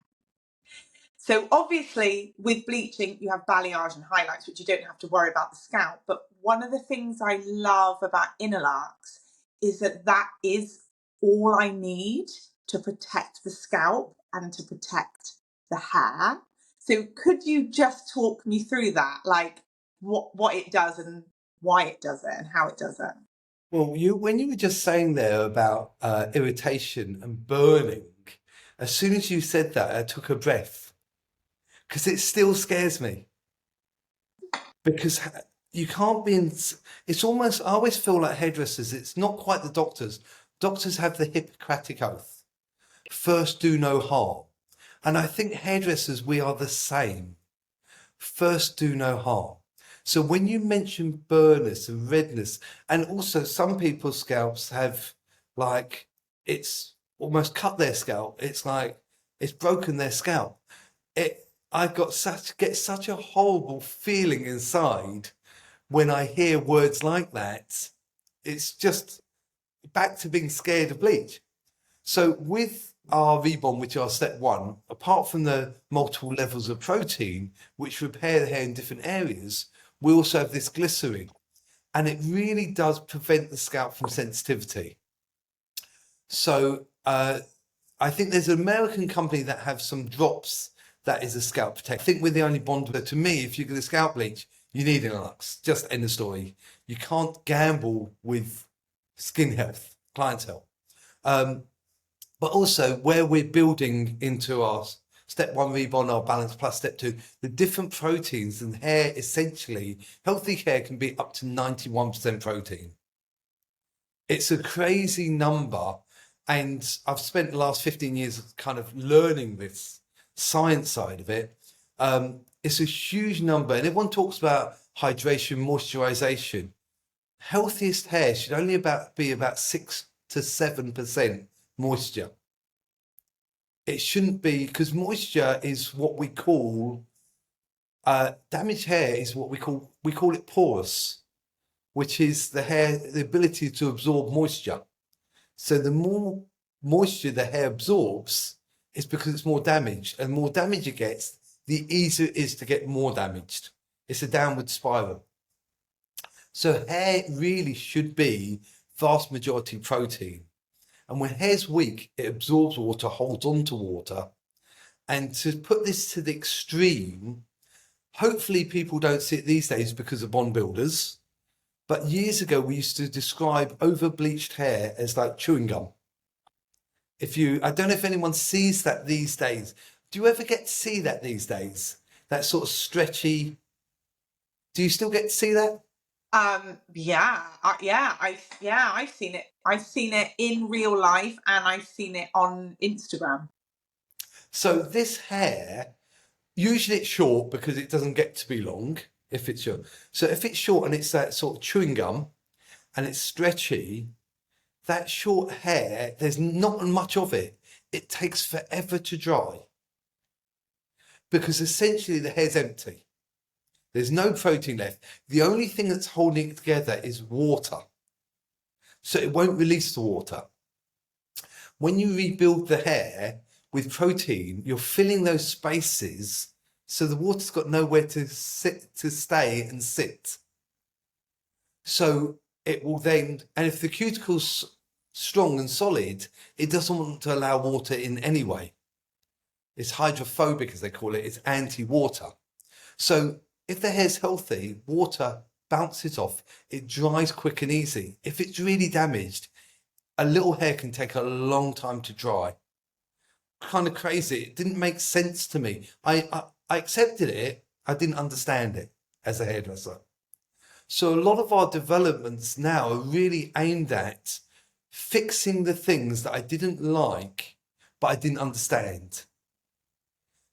So obviously with bleaching, you have balayage and highlights, which you don't have to worry about the scalp. But one of the things I love about INNOluxe is that is all I need to protect the scalp and to protect the hair. So could you just talk me through that, like what it does and why it does it and how it does it? Well, when you were just saying there about irritation and burning, as soon as you said that, I took a breath because it still scares me. Because you can't be in. It's almost. I always feel like hairdressers. It's not quite the doctors. Doctors have the Hippocratic oath: first, do no harm. And I think hairdressers, we are the same. First, do no harm. So when you mention burners and redness, and also some people's scalps have, like, it's almost cut their scalp. It's like it's broken their scalp. I get such a horrible feeling inside when I hear words like that, it's just back to being scared of bleach. So with our Rebond, which are step one, apart from the multiple levels of protein, which repair the hair in different areas, we also have this glycerin. And it really does prevent the scalp from sensitivity. So I think there's an American company that have some drops that is a scalp protector. I think we're the only bond. To me, if you're going to scalp bleach, you need INNOluxe. Just end the story. You can't gamble with skin health, clientele. But also where we're building into our step one Rebond, our balance plus step two, the different proteins and hair, essentially, healthy hair can be up to 91% protein. It's a crazy number. And I've spent the last 15 years kind of learning this science side of it. It's a huge number. And everyone talks about hydration, moisturization. Healthiest hair should only be about 6 to 7% moisture. It shouldn't be, because moisture is what we call, damaged hair is what we call it porous, which is the ability to absorb moisture. So the more moisture the hair absorbs, it's because it's more damaged, and the more damage it gets, the easier it is to get more damaged. It's a downward spiral. So hair really should be vast majority protein. And when hair's weak, it absorbs water, holds on to water. And to put this to the extreme, hopefully people don't see it these days because of bond builders. But years ago, we used to describe over-bleached hair as like chewing gum. I don't know if anyone sees that these days. Do you ever get to see that these days? That sort of stretchy. Do you still get to see that? I've seen it. I've seen it in real life, and I've seen it on Instagram. So this hair, usually it's short because it doesn't get to be long if it's short. So if it's short and it's that sort of chewing gum and it's stretchy, that short hair, there's not much of it. It takes forever to dry because essentially the hair's empty. There's no protein left. The only thing that's holding it together is water. So it won't release the water. When you rebuild the hair with protein, you're filling those spaces so the water's got nowhere to stay and sit. So it will then, and if the cuticle's strong and solid, it doesn't want to allow water in anyway. It's hydrophobic, as they call it. It's anti-water. So if the hair's healthy, water bounces off. It dries quick and easy. If it's really damaged, a little hair can take a long time to dry. Kind of crazy. It didn't make sense to me. I accepted it. I didn't understand it as a hairdresser. So a lot of our developments now are really aimed at fixing the things that I didn't like, but I didn't understand.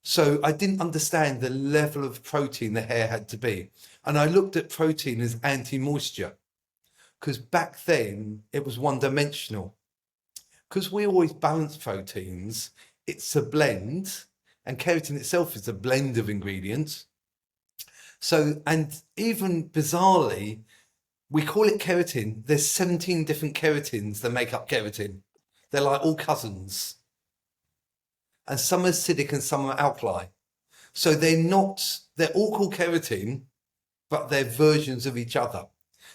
So I didn't understand the level of protein the hair had to be. And I looked at protein as anti-moisture because back then it was one-dimensional. Because we always balance proteins, it's a blend, and keratin itself is a blend of ingredients. So, and even bizarrely, we call it keratin. There's 17 different keratins that make up keratin. They're like all cousins. And some are acidic and some are alkali. So they're all called keratin, but they're versions of each other.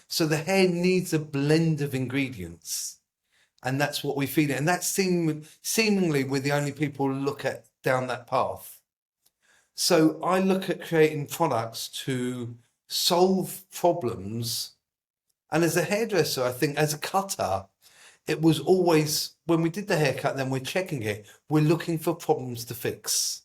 So the hair needs a blend of ingredients. And that's what we feed it. And that's seemingly we're the only people who look at down that path. So I look at creating products to solve problems. And as a hairdresser, I think as a cutter, it was always, when we did the haircut, then we're checking it, we're looking for problems to fix.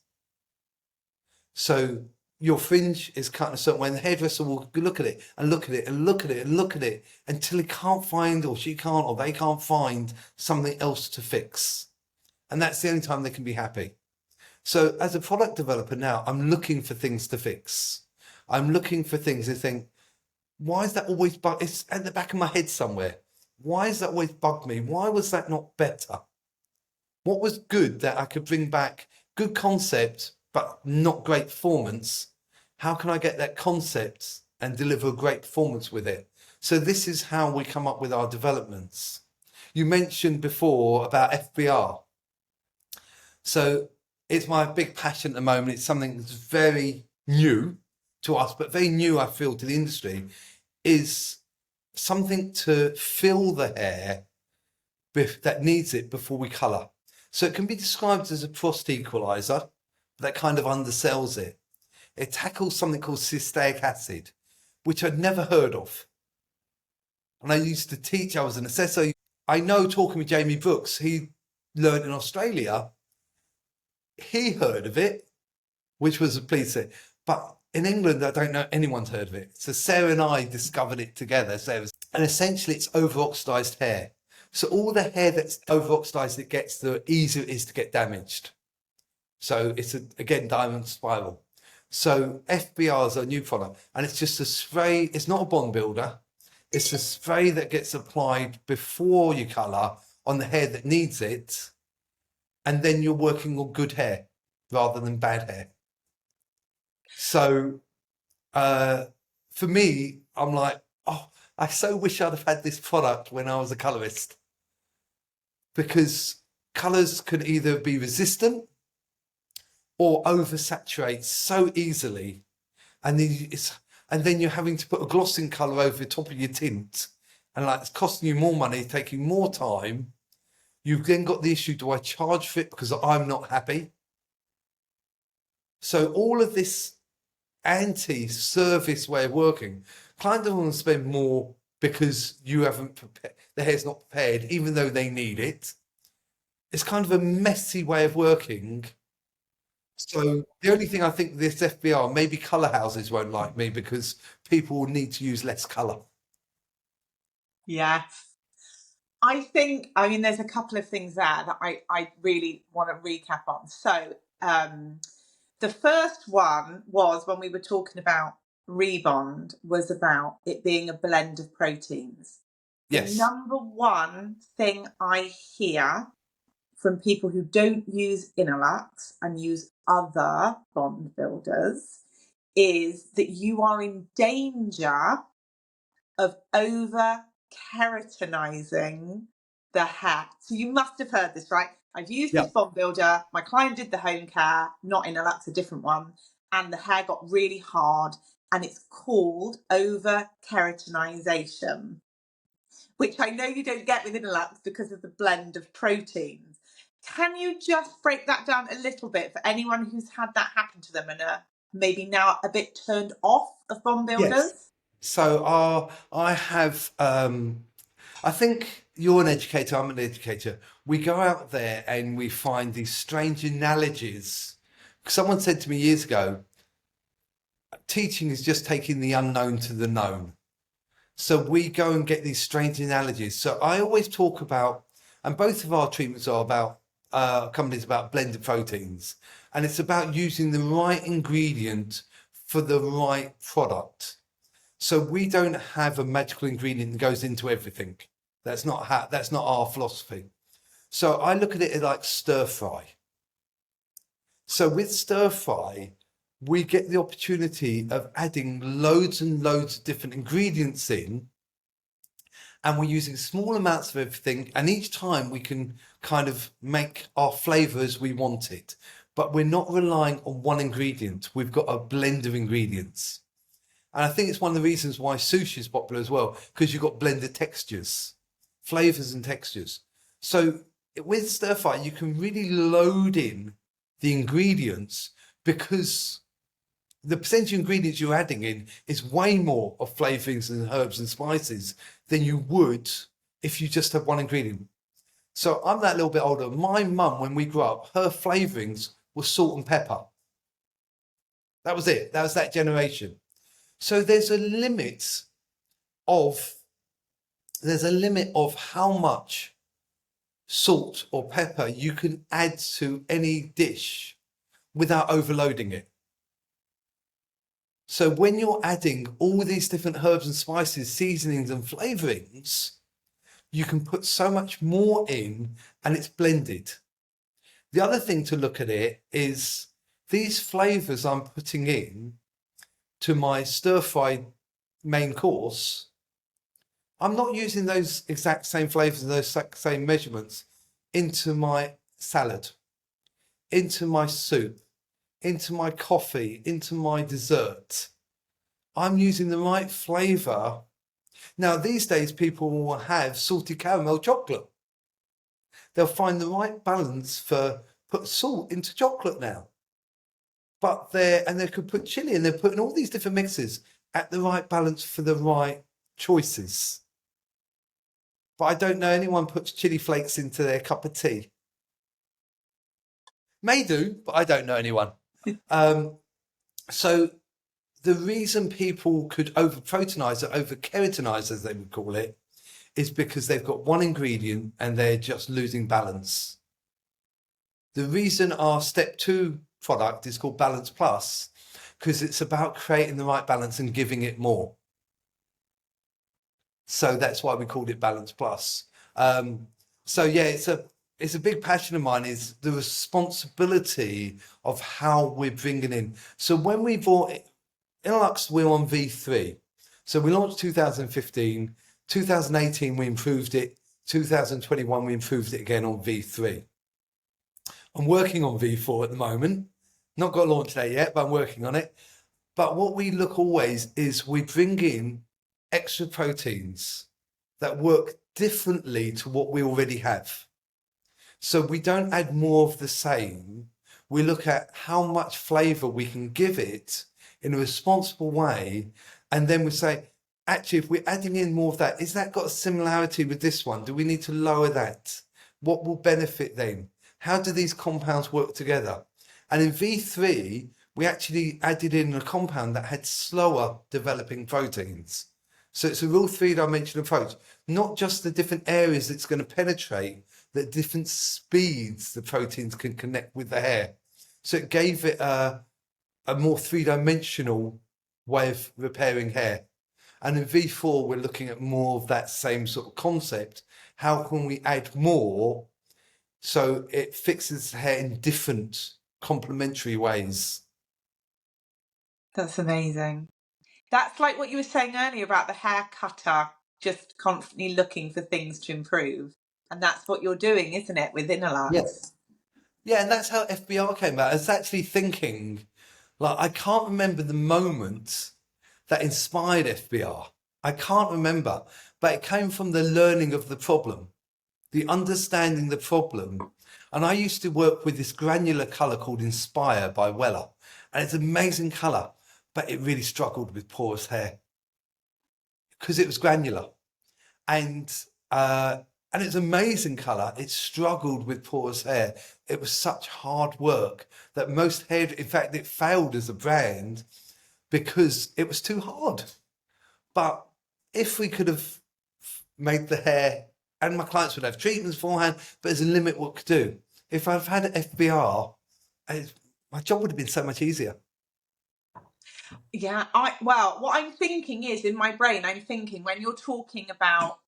So your fringe is cut a certain way, and the hairdresser will look at it and look at it and look at it and look at it until he can't find, or she can't, or they can't find something else to fix. And that's the only time they can be happy. So as a product developer now, I'm looking for things to fix. I'm looking for things to think, why is that always it's at the back of my head somewhere. Why has that always bugged me? Why was that not better? What was good that I could bring back? Good concept, but not great performance. How can I get that concept and deliver a great performance with it. So this is how we come up with our developments. You mentioned before about FBR. So it's my big passion at the moment. It's something that's very new to us, but very new, I feel, to the industry, is something to fill the hair that needs it before we colour. So it can be described as a frost equaliser, but that kind of undersells it. It tackles something called cysteic acid, which I'd never heard of. And I used to teach, I was an assessor. I know, talking with Jamie Brooks, he learned in Australia, he heard of it, which was a please say. But in England, I don't know anyone's heard of it. So Sarah and I discovered it together. And essentially it's over-oxidised hair. So all the hair that's over-oxidised it gets, the easier it is to get damaged. So it's, again, diamond spiral. So FBR is a new product, and it's just a spray. It's not a bond builder. It's a spray that gets applied before you colour on the hair that needs it. And then you're working on good hair rather than bad hair. So for me, I'm like, oh, I so wish I'd have had this product when I was a colorist, because colors can either be resistant or oversaturate so easily, and then you're having to put a glossing color over the top of your tint, and like it's costing you more money, taking more time. You've then got the issue, do I charge for it because I'm not happy? So all of this anti-service way of working, client doesn't want to spend more because you haven't prepared, the hair's not prepared, even though they need it. It's kind of a messy way of working. So the only thing I think this FBR, maybe colour houses won't like me because people will need to use less colour. Yes. I mean, there's a couple of things there that I really want to recap on. So the first one was when we were talking about Rebond, was about it being a blend of proteins. Yes. The number one thing I hear from people who don't use INNOluxe and use other bond builders is that you are in danger of over keratinizing the hair. So you must have heard this, right? I've used this bond builder. My client did the home care, not INNOluxe, a different one, and the hair got really hard, and it's called over keratinization, which I know you don't get with INNOluxe because of the blend of proteins. Can you just break that down a little bit for anyone who's had that happen to them and are maybe now a bit turned off of bond builders? Yes. So I have, I think you're an educator, I'm an educator. We go out there and we find these strange analogies. Someone said to me years ago, teaching is just taking the unknown to the known. So we go and get these strange analogies. So I always talk about, and both of our treatments are about, companies about blended proteins, and it's about using the right ingredient for the right product. So we don't have a magical ingredient that goes into everything. That's not our philosophy. So I look at it like stir fry. So with stir fry, we get the opportunity of adding loads and loads of different ingredients in, and we're using small amounts of everything. And each time we can kind of make our flavour as we want it, but we're not relying on one ingredient. We've got a blend of ingredients. And I think it's one of the reasons why sushi is popular as well, because you've got blended textures, flavours and textures. So with stir fry, you can really load in the ingredients, because the percentage of ingredients you're adding in is way more of flavourings and herbs and spices than you would if you just have one ingredient. So I'm that little bit older. My mum, when we grew up, her flavourings were salt and pepper. That was it. That was that generation. So there's a limit of how much salt or pepper you can add to any dish without overloading it. So when you're adding all these different herbs and spices, seasonings and flavourings, you can put so much more in, and it's blended. The other thing to look at it is these flavours I'm putting in to my stir-fried main course, I'm not using those exact same flavors and those exact same measurements into my salad, into my soup, into my coffee, into my dessert. I'm using the right flavor. Now, these days, people will have salty caramel chocolate. They'll find the right balance for put salt into chocolate now. But they could put chili and they're putting all these different mixes at the right balance for the right choices. But I don't know anyone puts chili flakes into their cup of tea. May do, but I don't know anyone. So the reason people could over-proteinize or over-keratinize, as they would call it, is because they've got one ingredient and they're just losing balance. The reason our step 2 product is called Balance Plus, because it's about creating the right balance and giving it more. So that's why we called it Balance Plus. So yeah, it's a big passion of mine, is the responsibility of how we're bringing in. So when we bought it, INNOluxe, we're on V3. So we launched 2015, 2018 we improved it, 2021 we improved it again on V3. I'm working on V4 at the moment. Not got a launch date yet, but I'm working on it. But what we look always is we bring in extra proteins that work differently to what we already have. So we don't add more of the same. We look at how much flavor we can give it in a responsible way. And then we say, actually, if we're adding in more of that, is that got a similarity with this one? Do we need to lower that? What will benefit them? How do these compounds work together? And in V3, we actually added in a compound that had slower developing proteins. So it's a real 3-dimensional approach, not just the different areas it's going to penetrate, the different speeds the proteins can connect with the hair. So it gave it a more 3-dimensional way of repairing hair. And in V4, we're looking at more of that same sort of concept. How can we add more so it fixes the hair in different complementary ways? That's amazing. That's like what you were saying earlier about the hair cutter just constantly looking for things to improve. And that's what you're doing, isn't it, with INNOluxe? Yeah. Yeah, and that's how FBR came out. I was actually thinking, like, I can't remember the moment that inspired FBR. I can't remember, but it came from the learning of the problem, the understanding the problem. And I used to work with this granular colour called Inspire by Weller. And it's an amazing colour, but it really struggled with porous hair because it was granular. And it's an amazing colour. It struggled with porous hair. It was such hard work that most hair, in fact, it failed as a brand because it was too hard. But if we could have made the hair, and my clients would have treatments beforehand, but there's a limit what we could do. If I've had an FBR, my job would have been so much easier. Yeah, well, what I'm thinking is, in my brain, I'm thinking when you're talking about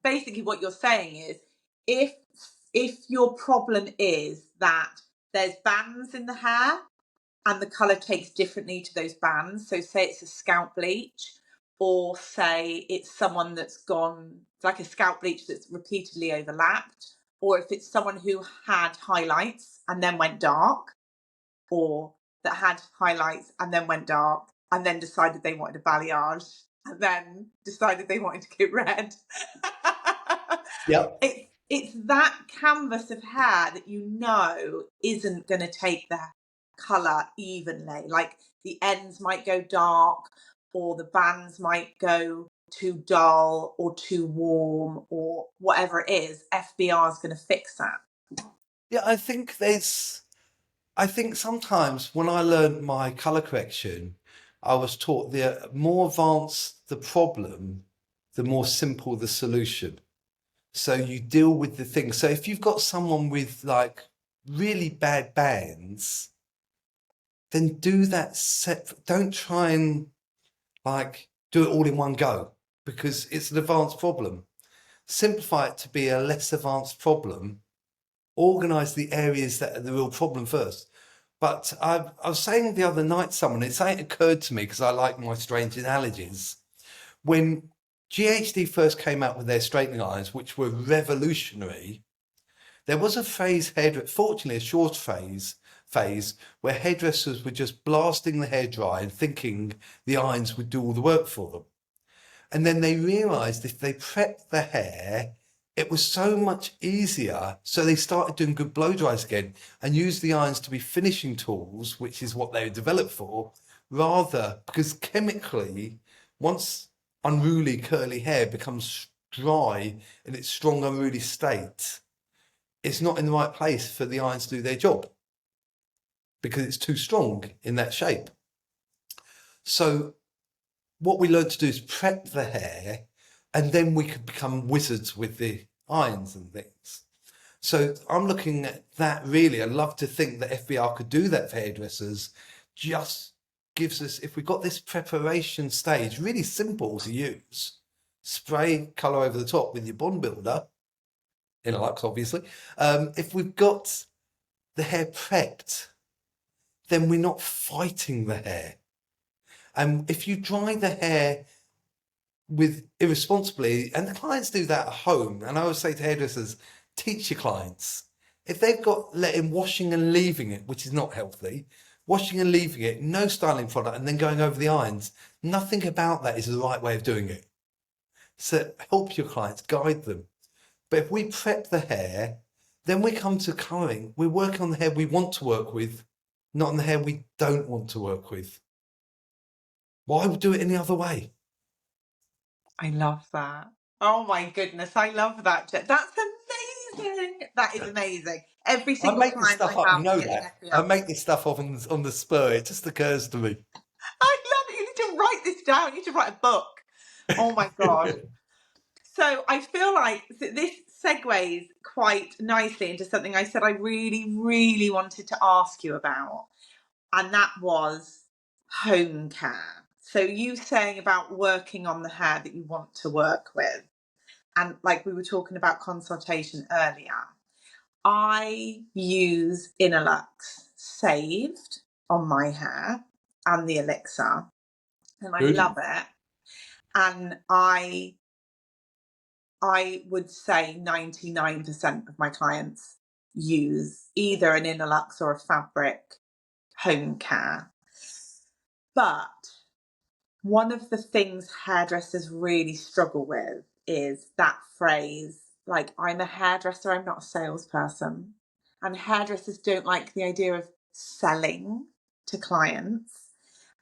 basically what you're saying is, if your problem is that there's bands in the hair and the colour takes differently to those bands, so say it's a scalp bleach, or say it's someone that's gone like a scalp bleach that's repeatedly overlapped, or if it's someone who had highlights and then went dark, or that had highlights and then went dark and then decided they wanted a balayage and then decided they wanted to get red. Yep. It's that canvas of hair that you know isn't going to take the colour evenly. Like the ends might go dark, or the bands might go too dull or too warm, or whatever it is. FBR is going to fix that. Yeah, I think sometimes when I learned my colour correction, I was taught the more advanced the problem, the more simple the solution. So you deal with the thing. So if you've got someone with like really bad bands, then do that separate. Don't try and like do it all in one go, because it's an advanced problem. Simplify it to be a less advanced problem. Organise the areas that are the real problem first. But I was saying the other night, it occurred to me, because I like my strange analogies. When GHD first came out with their straightening irons, which were revolutionary, there was a fortunately a short phase where hairdressers were just blasting the hair dry and thinking the irons would do all the work for them. And then they realised if they prepped the hair, it was so much easier. So they started doing good blow dries again and used the irons to be finishing tools, which is what they were developed for, rather because chemically, once unruly curly hair becomes dry in its strong unruly state, it's not in the right place for the irons to do their job because it's too strong in that shape. So what we learned to do is prep the hair, and then we could become wizards with the irons and things. So I'm looking at that really. I'd love to think that FBR could do that for hairdressers. Just gives us, if we've got this preparation stage, really simple to use, spray colour over the top with your bond builder, INNOluxe obviously. If we've got the hair prepped, then we're not fighting the hair. And if you dry the hair with irresponsibly, and the clients do that at home, and I always say to hairdressers, teach your clients. If they've got letting washing and leaving it, which is not healthy, washing and leaving it, no styling product, and then going over the irons, nothing about that is the right way of doing it. So help your clients, guide them. But if we prep the hair, then we come to colouring. We're working on the hair we want to work with, not on the hair we don't want to work with. Why would do it any other way? I love that. Oh my goodness, I love that. That's amazing. That is amazing. Every I single make this client I stuff up, have you know getting that. I FBR. make this stuff up on the spur. It just occurs to me. I love it. You need to write this down. You need to write a book. Oh my God. So I feel like this segues quite nicely into something I said I really, really wanted to ask you about. And that was home care. So you saying about working on the hair that you want to work with. And like we were talking about consultation earlier, I use INNOluxe saved on my hair and the elixir, and I Good. love it. And I would say 99% of my clients use either an INNOluxe or a Fabric home care. But one of the things hairdressers really struggle with is that phrase, like, I'm a hairdresser, I'm not a salesperson. And hairdressers don't like the idea of selling to clients.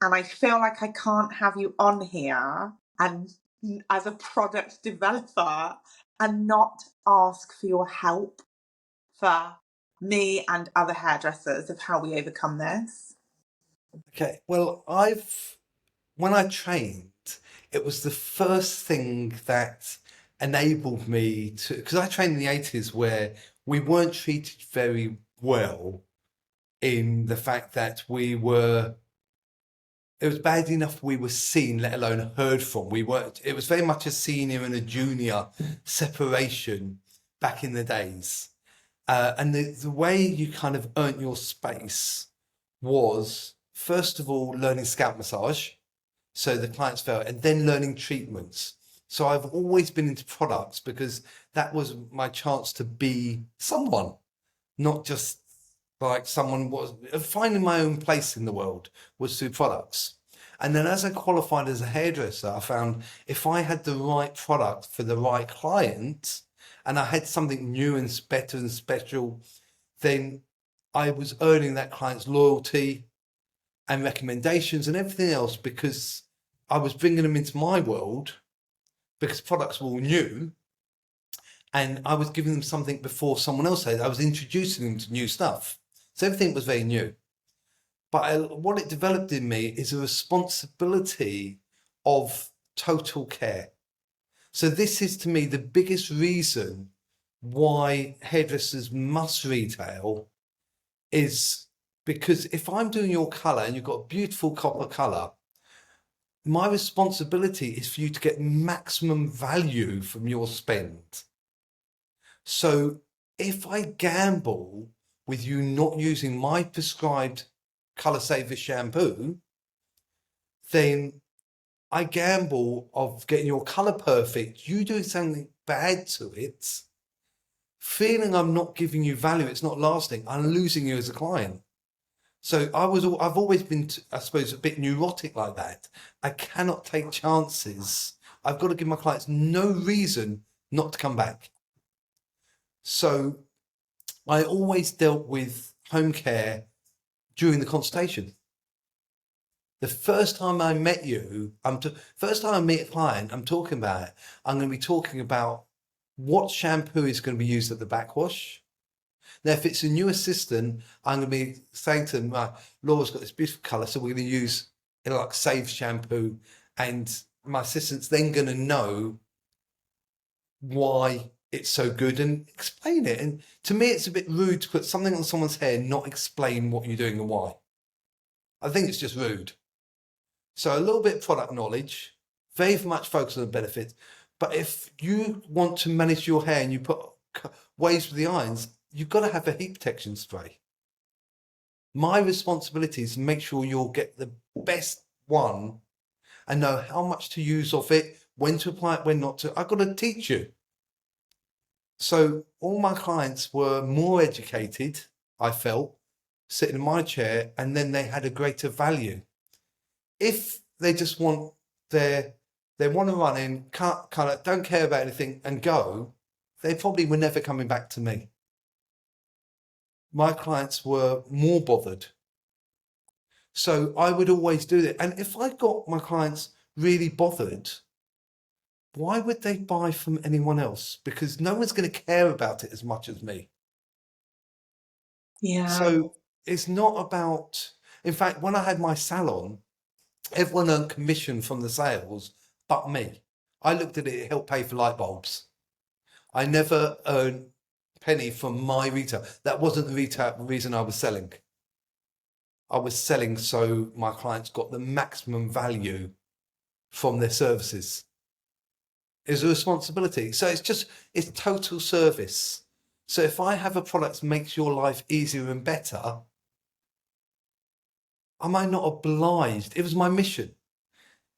And I feel like I can't have you on here and as a product developer and not ask for your help for me and other hairdressers of how we overcome this. Okay. Well, when I trained, it was the first thing that enabled me to, because I trained in the 80s where we weren't treated very well in the fact that it was bad enough we were seen, let alone heard from. It was very much a senior and a junior separation back in the days. And the way you kind of earned your space was, first of all, learning scalp massage. So the clients felt, and then learning treatments. So I've always been into products because that was my chance to be someone, not just like someone was. Finding my own place in the world was through products. And then as I qualified as a hairdresser, I found if I had the right product for the right client and I had something new and better and special, then I was earning that client's loyalty and recommendations and everything else because I was bringing them into my world because products were all new and I was giving them something before someone else had. I was introducing them to new stuff. So everything was very new. But what it developed in me is a responsibility of total care. So this is to me the biggest reason why hairdressers must retail is because if I'm doing your colour and you've got a beautiful copper colour, my responsibility is for you to get maximum value from your spend. So if I gamble with you not using my prescribed Colour Saver shampoo, then I gamble of getting your colour perfect, you doing something bad to it, feeling I'm not giving you value, it's not lasting, I'm losing you as a client. So I've always been, I suppose, a bit neurotic like that. I cannot take chances. I've got to give my clients no reason not to come back. So I always dealt with home care during the consultation. The first time I met you, first time I meet a client, I'm talking about it. I'm going to be talking about what shampoo is going to be used at the backwash. Now, if it's a new assistant, I'm going to be saying to them, Laura's got this beautiful colour, so we're going to use like Save shampoo, and my assistant's then going to know why it's so good and explain it. And to me, it's a bit rude to put something on someone's hair, not explain what you're doing and why. I think it's just rude. So a little bit of product knowledge, very much focus on the benefits. But if you want to manage your hair and you put waves with the irons, you've got to have a heat protection spray. My responsibility is to make sure you'll get the best one and know how much to use of it, when to apply it, when not to. I've got to teach you. So all my clients were more educated, I felt, sitting in my chair, and then they had a greater value. If they just want they want to run in, kind of don't care about anything and go, they probably were never coming back to me. My clients were more bothered. So I would always do that. And if I got my clients really bothered, why would they buy from anyone else? Because no one's going to care about it as much as me. Yeah. So it's not about, in fact, when I had my salon, everyone earned commission from the sales but me. I looked at it, it helped pay for light bulbs. I never earned a penny from my retail. That wasn't the reason I was selling. I was selling so my clients got the maximum value from their services. It's a responsibility. So it's total service. So if I have a product that makes your life easier and better, am I not obliged? It was my mission.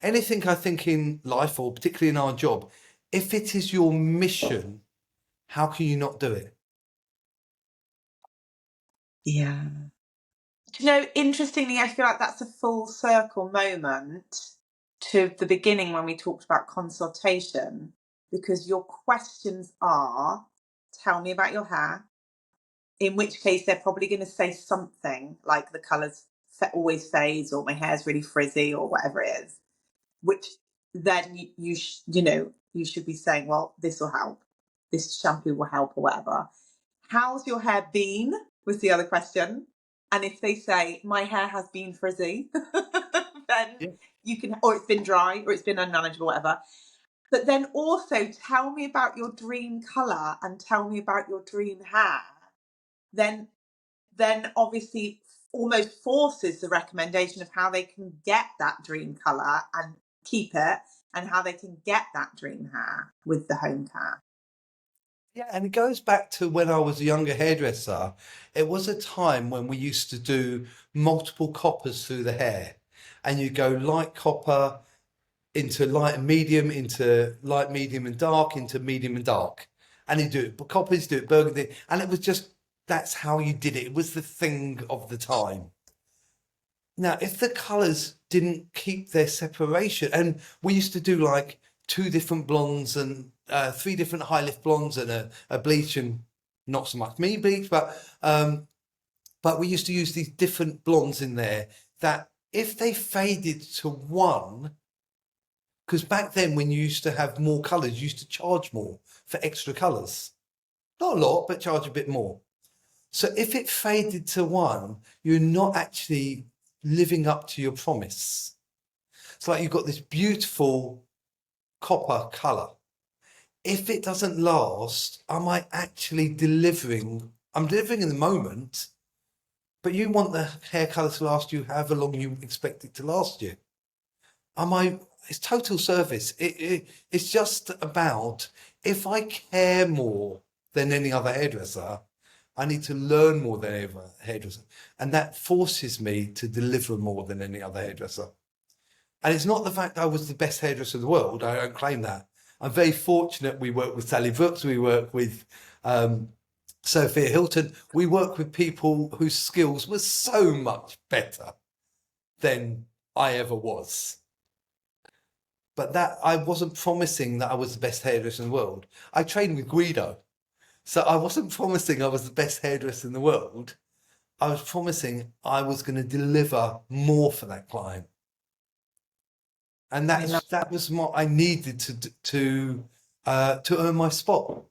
Anything I think in life, or particularly in our job, if it is your mission, how can you not do it? Yeah. Do you know, interestingly, I feel like that's a full circle moment to the beginning when we talked about consultation, because your questions are, tell me about your hair, in which case they're probably going to say something like the colours always fades, or my hair's really frizzy, or whatever it is, which then you should be saying, well, this will help, this shampoo will help, or whatever. How's your hair been was the other question. And if they say my hair has been frizzy, then Yeah. you can, or it's been dry, or it's been unmanageable, whatever. But then also tell me about your dream colour and tell me about your dream hair. Then obviously almost forces the recommendation of how they can get that dream colour and keep it, and how they can get that dream hair with the home care. Yeah, and it goes back to when I was a younger hairdresser. It was a time when we used to do multiple coppers through the hair, and you go light copper into light and medium, into light, medium and dark, into medium and dark. And you do it, but coppers do it burgundy. And it was just, that's how you did it. It was the thing of the time. Now, if the colours didn't keep their separation, and we used to do like 2 different blondes and 3 different high lift blondes and a bleach, and not so much me bleach, but we used to use these different blondes in there that if they faded to one, because back then when you used to have more colours, you used to charge more for extra colours. Not a lot, but charge a bit more. So if it faded to one, you're not actually living up to your promise. It's like you've got this beautiful copper colour. If it doesn't last, am I actually delivering? I'm delivering in the moment, but you want the hair colour to last you however long you expect it to last you. It's total service. It's just about, if I care more than any other hairdresser, I need to learn more than any other hairdresser. And that forces me to deliver more than any other hairdresser. And it's not the fact I was the best hairdresser in the world. I don't claim that. I'm very fortunate. We work with Sally Brooks. We work with Sophia Hilton. We work with people whose skills were so much better than I ever was. But that I wasn't promising that I was the best hairdresser in the world. I trained with Guido. So I wasn't promising I was the best hairdresser in the world. I was promising I was going to deliver more for that client. And that was what I needed to earn my spot.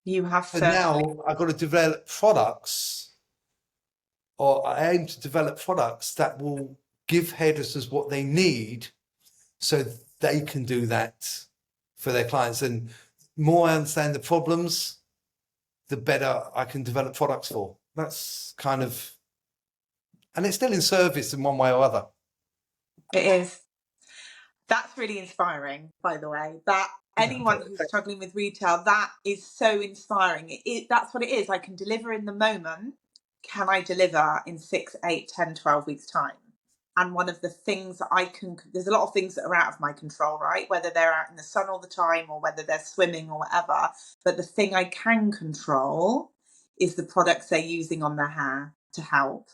You have So certainly. now I've got to develop products, or I aim to develop products that will give hairdressers what they need so they can do that for their clients. And the more I understand the problems, the better I can develop products for. That's kind of, and it's still in service in one way or other. It is. That's really inspiring, by the way. That anyone who's struggling with retail, that is so inspiring. That's what it is. I can deliver in the moment. Can I deliver in 6, 8, 10, 12 weeks' time? And one of the things that there's a lot of things that are out of my control, right? Whether they're out in the sun all the time or whether they're swimming or whatever. But the thing I can control is the products they're using on their hair to help.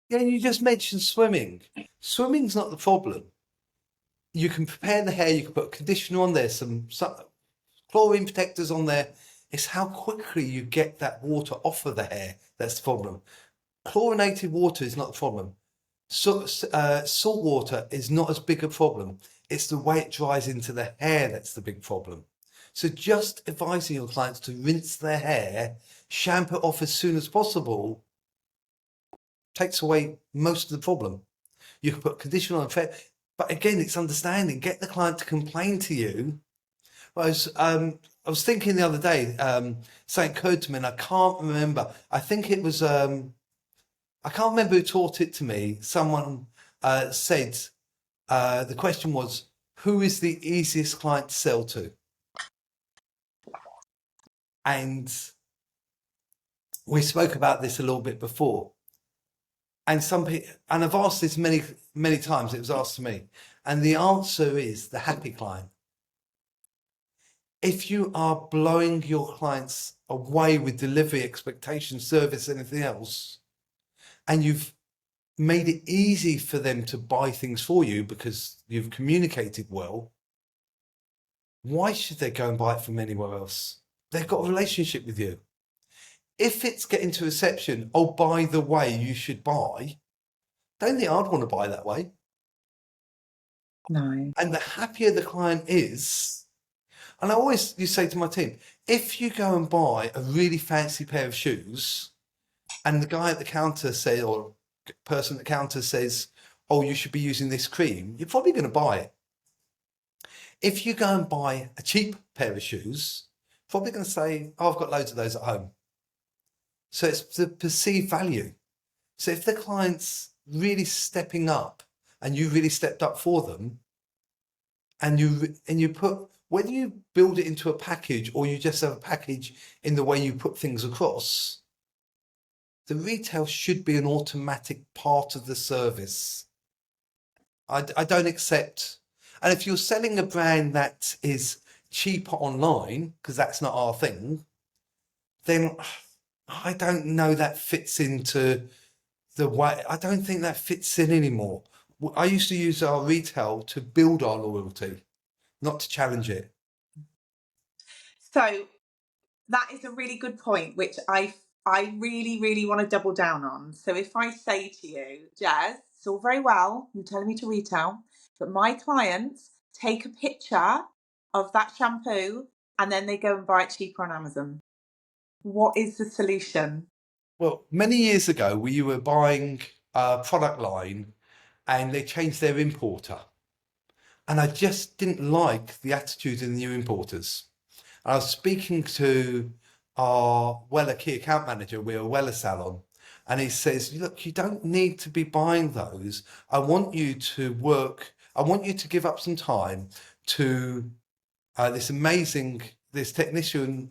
Yeah, you just mentioned swimming. Swimming's not the problem. You can prepare the hair, you can put conditioner on there, some chlorine protectors on there. It's how quickly you get that water off of the hair that's the problem. Chlorinated water is not the problem. Salt water is not as big a problem. It's the way it dries into the hair that's the big problem. So just advising your clients to rinse their hair, shampoo it off as soon as possible, takes away most of the problem. You can put conditioner on hair, but again, it's understanding. Get the client to complain to you. I was thinking the other day, something occurred to me, and I can't remember. I think it was, I can't remember who taught it to me. Someone said, the question was, who is the easiest client to sell to? And we spoke about this a little bit before. And some people, and I've asked this many, many times, it was asked to me. And the answer is the happy client. If you are blowing your clients away with delivery, expectation, service, anything else, and you've made it easy for them to buy things for you because you've communicated well, why should they go and buy it from anywhere else? They've got a relationship with you. If it's getting to reception, oh, by the way, you should buy, don't think I'd want to buy that way. No. And the happier the client is, and I always say to my team, if you go and buy a really fancy pair of shoes and the guy at the counter says, or person at the counter says, oh, you should be using this cream, you're probably going to buy it. If you go and buy a cheap pair of shoes, probably going to say, oh, I've got loads of those at home. So it's the perceived value. So if the client's really stepping up and you really stepped up for them, and you put, whether you build it into a package or you just have a package in the way you put things across, the retail should be an automatic part of the service. I don't accept, and if you're selling a brand that is cheaper online, because that's not our thing, then I don't know that fits into the way, I don't think that fits in anymore. I used to use our retail to build our loyalty, not to challenge it. So that is a really good point, which I really, really want to double down on. So if I say to you, Jazz, it's all very well, you're telling me to retail, but my clients take a picture of that shampoo and then they go and buy it cheaper on Amazon. What is the solution? Well, many years ago, we were buying a product line and they changed their importer. And I just didn't like the attitude of the new importers. I was speaking to our Weller key account manager, we're a Weller salon, and he says, look, you don't need to be buying those. I want you to give up some time to this technician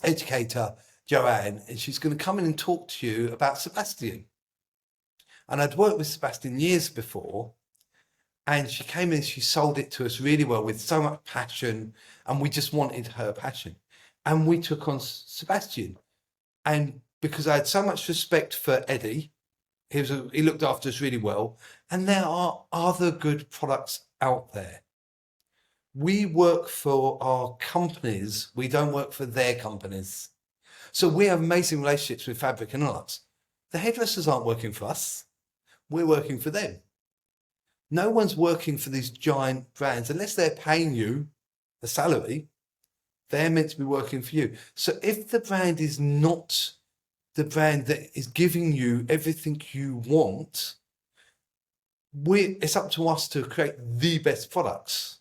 educator, Joanne, and she's going to come in and talk to you about Sebastian. And I'd worked with Sebastian years before, and she came in, she sold it to us really well with so much passion, and we just wanted her passion. And we took on Sebastian. And because I had so much respect for Eddie, he looked after us really well. And there are other good products out there. We work for our companies. We don't work for their companies. So we have amazing relationships with Fabriq and INNOluxe. The hairdressers aren't working for us. We're working for them. No one's working for these giant brands unless they're paying you a salary. They're meant to be working for you. So if the brand is not the brand that is giving you everything you want, it's up to us to create the best products.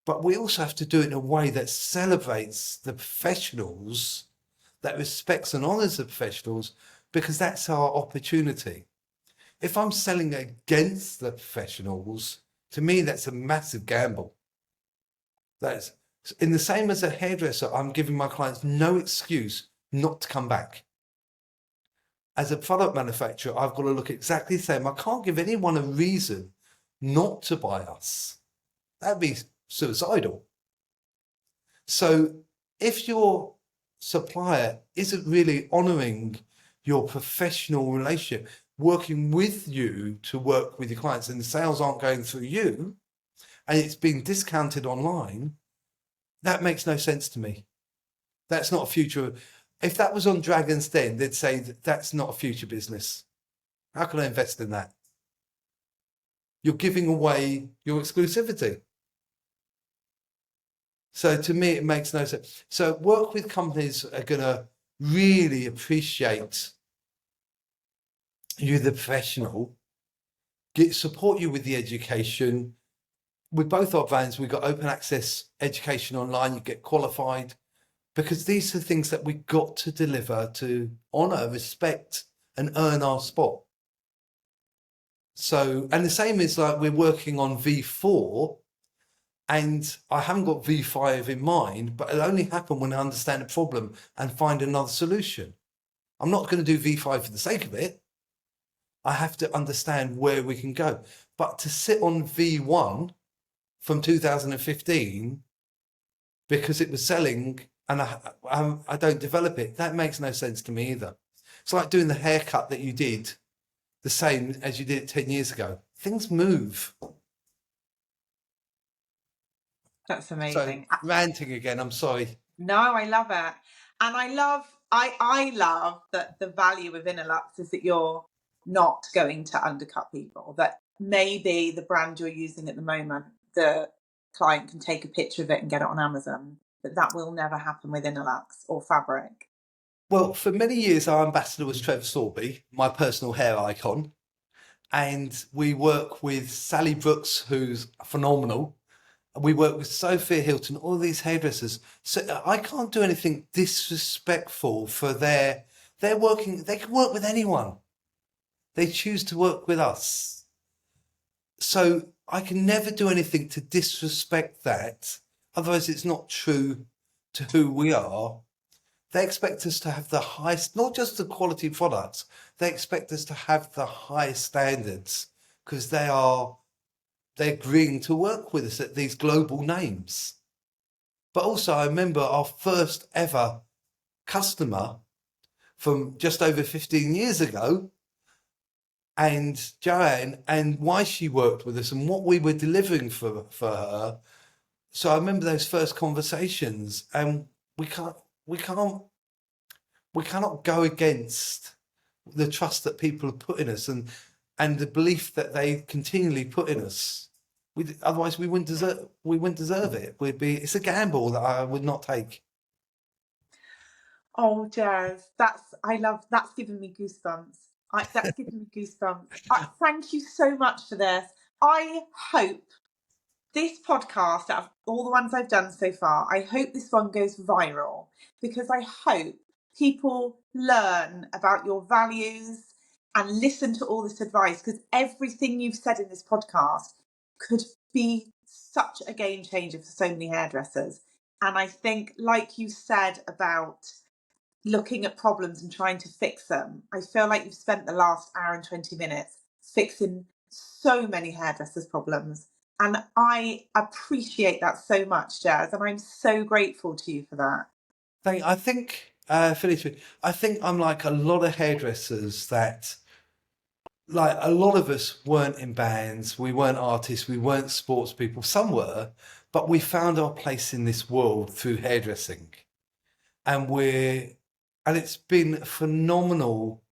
But we also have to do it in a way that celebrates the professionals, that respects and honors the professionals, because that's our opportunity. If I'm selling against the professionals, to me, that's a massive gamble. That's in the same as a hairdresser, I'm giving my clients no excuse not to come back. As a product manufacturer, I've got to look exactly the same. I can't give anyone a reason not to buy us. That'd be suicidal. So if your supplier isn't really honoring your professional relationship, working with you to work with your clients, and the sales aren't going through you, and it's being discounted online, that makes no sense to me. That's not a future. If that was on Dragon's Den, they'd say that that's not a future business. How can I invest in that? You're giving away your exclusivity. So to me, it makes no sense. So work with companies that are going to really appreciate you, the professional, support you with the education. With both our brands, we've got open access education online. You get qualified, because these are things that we've got to deliver to honour, respect, and earn our spot. So, and the same is like we're working on V4, and I haven't got V5 in mind, but it'll only happen when I understand the problem and find another solution. I'm not going to do V5 for the sake of it. I have to understand where we can go. But to sit on V1 from 2015 because it was selling and I don't develop it, that makes no sense to me either. It's like doing the haircut that you did the same as you did it 10 years ago. Things move. That's amazing. So ranting again, I'm sorry. No, I love it. And I love that the value of INNOluxe is that you're not going to undercut people, that maybe the brand you're using at the moment, the client can take a picture of it and get it on Amazon, but that will never happen with INNOluxe or Fabriq. Well, for many years, our ambassador was Trevor Sorby, my personal hair icon. And we work with Sally Brooks, who's phenomenal. We work with Sophia Hilton, all these hairdressers. So I can't do anything disrespectful for they're working, they can work with anyone. They choose to work with us. So I can never do anything to disrespect that. Otherwise, it's not true to who we are. They expect us to have the highest, not just the quality products, they expect us to have the highest standards because they're agreeing to work with us at these global names. But also, I remember our first ever customer from just over 15 years ago, and Joanne, and why she worked with us and what we were delivering for her. So I remember those first conversations, and we cannot go against the trust that people have put in us and the belief that they continually put in us. Otherwise we wouldn't deserve it. It's a gamble that I would not take. Oh, Jazz, that's given me goosebumps. That's given me goosebumps. Thank you so much for this. I hope this podcast, out of all the ones I've done so far, I hope this one goes viral, because I hope people learn about your values and listen to all this advice, because everything you've said in this podcast could be such a game changer for so many hairdressers. And I think, like you said about, looking at problems and trying to fix them. I feel like you've spent the last hour and 20 minutes fixing so many hairdressers' problems. And I appreciate that so much, Jazz. And I'm so grateful to you for that. I think, Felicity, I think I'm like a lot of hairdressers that, like a lot of us weren't in bands, we weren't artists, we weren't sports people. Some were, but we found our place in this world through hairdressing. And it's been a phenomenal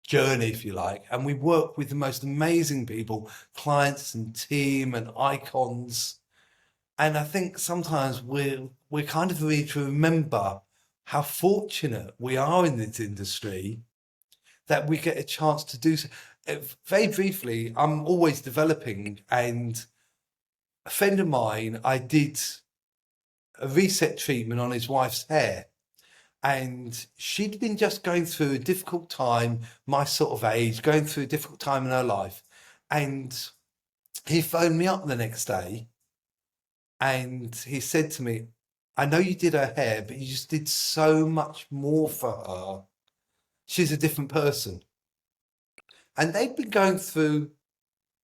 journey, if you like. And we work with the most amazing people, clients and team and icons. And I think sometimes we're kind of need to remember how fortunate we are in this industry that we get a chance to do so. Very briefly, I'm always developing, and a friend of mine, I did a reset treatment on his wife's hair, and she'd been just going through a difficult time, my sort of age, going through a difficult time in her life. And he phoned me up the next day and he said to me, I know you did her hair, but you just did so much more for her. She's a different person. And they'd been going through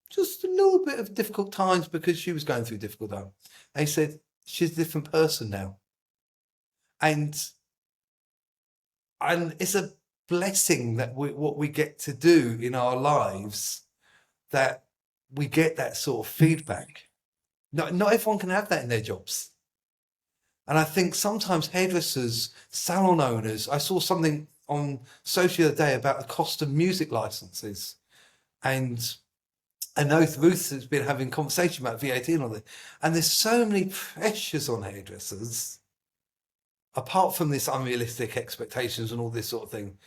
just a little bit of difficult times because she was going through difficult times. And he said, she's a different person now. And it's a blessing that what we get to do in our lives, that we get that sort of feedback. Not everyone can have that in their jobs. And I think sometimes hairdressers, salon owners, I saw something on social the other day about the cost of music licenses. And I know Ruth has been having a conversation about VAT and all that. And there's so many pressures on hairdressers, apart from this unrealistic expectations and all this sort of thing.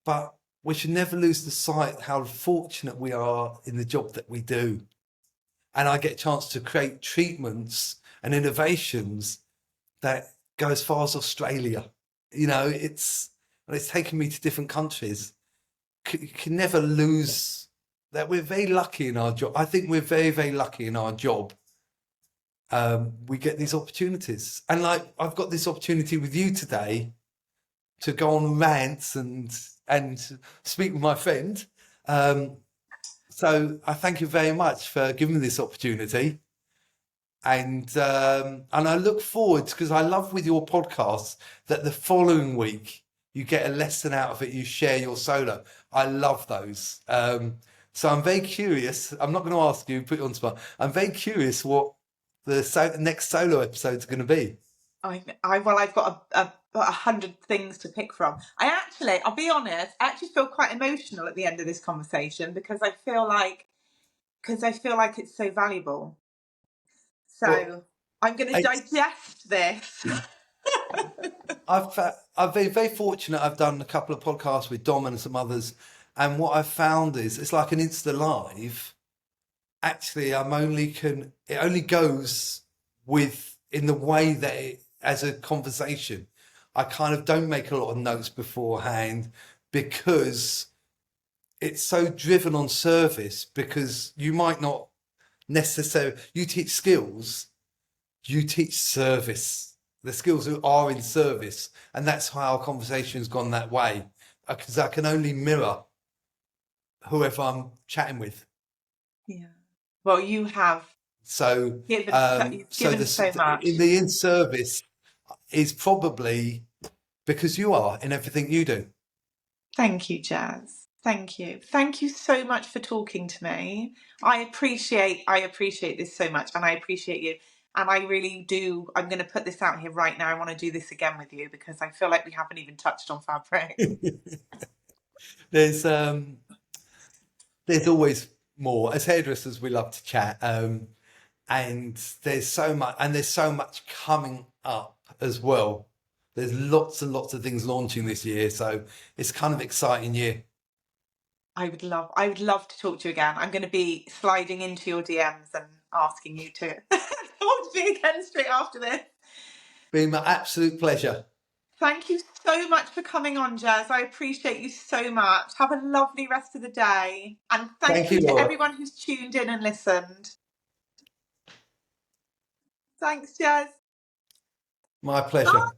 But we should never lose the sight how fortunate we are in the job that we do. And I get a chance to create treatments and innovations that go as far as Australia. You know, it's taken me to different countries. You can never lose that. We're very lucky in our job. I think we're very, very lucky in our job. We get these opportunities. And like, I've got this opportunity with you today to go on rants and speak with my friend. So I thank you very much for giving me this opportunity. And I look forward, because I love with your podcast that the following week you get a lesson out of it, you share your solo. I love those. So I'm very curious. I'm not going to ask you, put you on the spot. I'm very curious what the next solo episode is going to be. I've got a 100 things to pick from. I'll be honest, I actually feel quite emotional at the end of this conversation because I feel like it's so valuable. So well, I'm going to digest this. I've been very fortunate. I've done a couple of podcasts with Dom and some others, and what I've found is it's like an Insta Live. Actually, it only goes in the way that as a conversation. I kind of don't make a lot of notes beforehand because it's so driven on service, because you might not necessarily, you teach skills, you teach service, the skills are in service. And that's how our conversation's gone that way, because I can only mirror whoever I'm chatting with. Yeah. Well, you have. So, given so much. In the in service is probably because you are in everything you do. Thank you, Jazz. Thank you. Thank you so much for talking to me. I appreciate this so much, and I appreciate you. And I really do. I'm going to put this out here right now. I want to do this again with you because I feel like we haven't even touched on fabric. There's always more. As hairdressers, we love to chat. And there's so much coming up as well. There's lots and lots of things launching this year, so it's kind of exciting year. I would love to talk to you again. I'm going to be sliding into your DMs and asking you to talk to me again straight after this. Been my absolute pleasure. Thank you so much for coming on, Jazz. I appreciate you so much. Have a lovely rest of the day. And thank you to everyone who's tuned in and listened. Thanks, Jazz. My pleasure. Bye.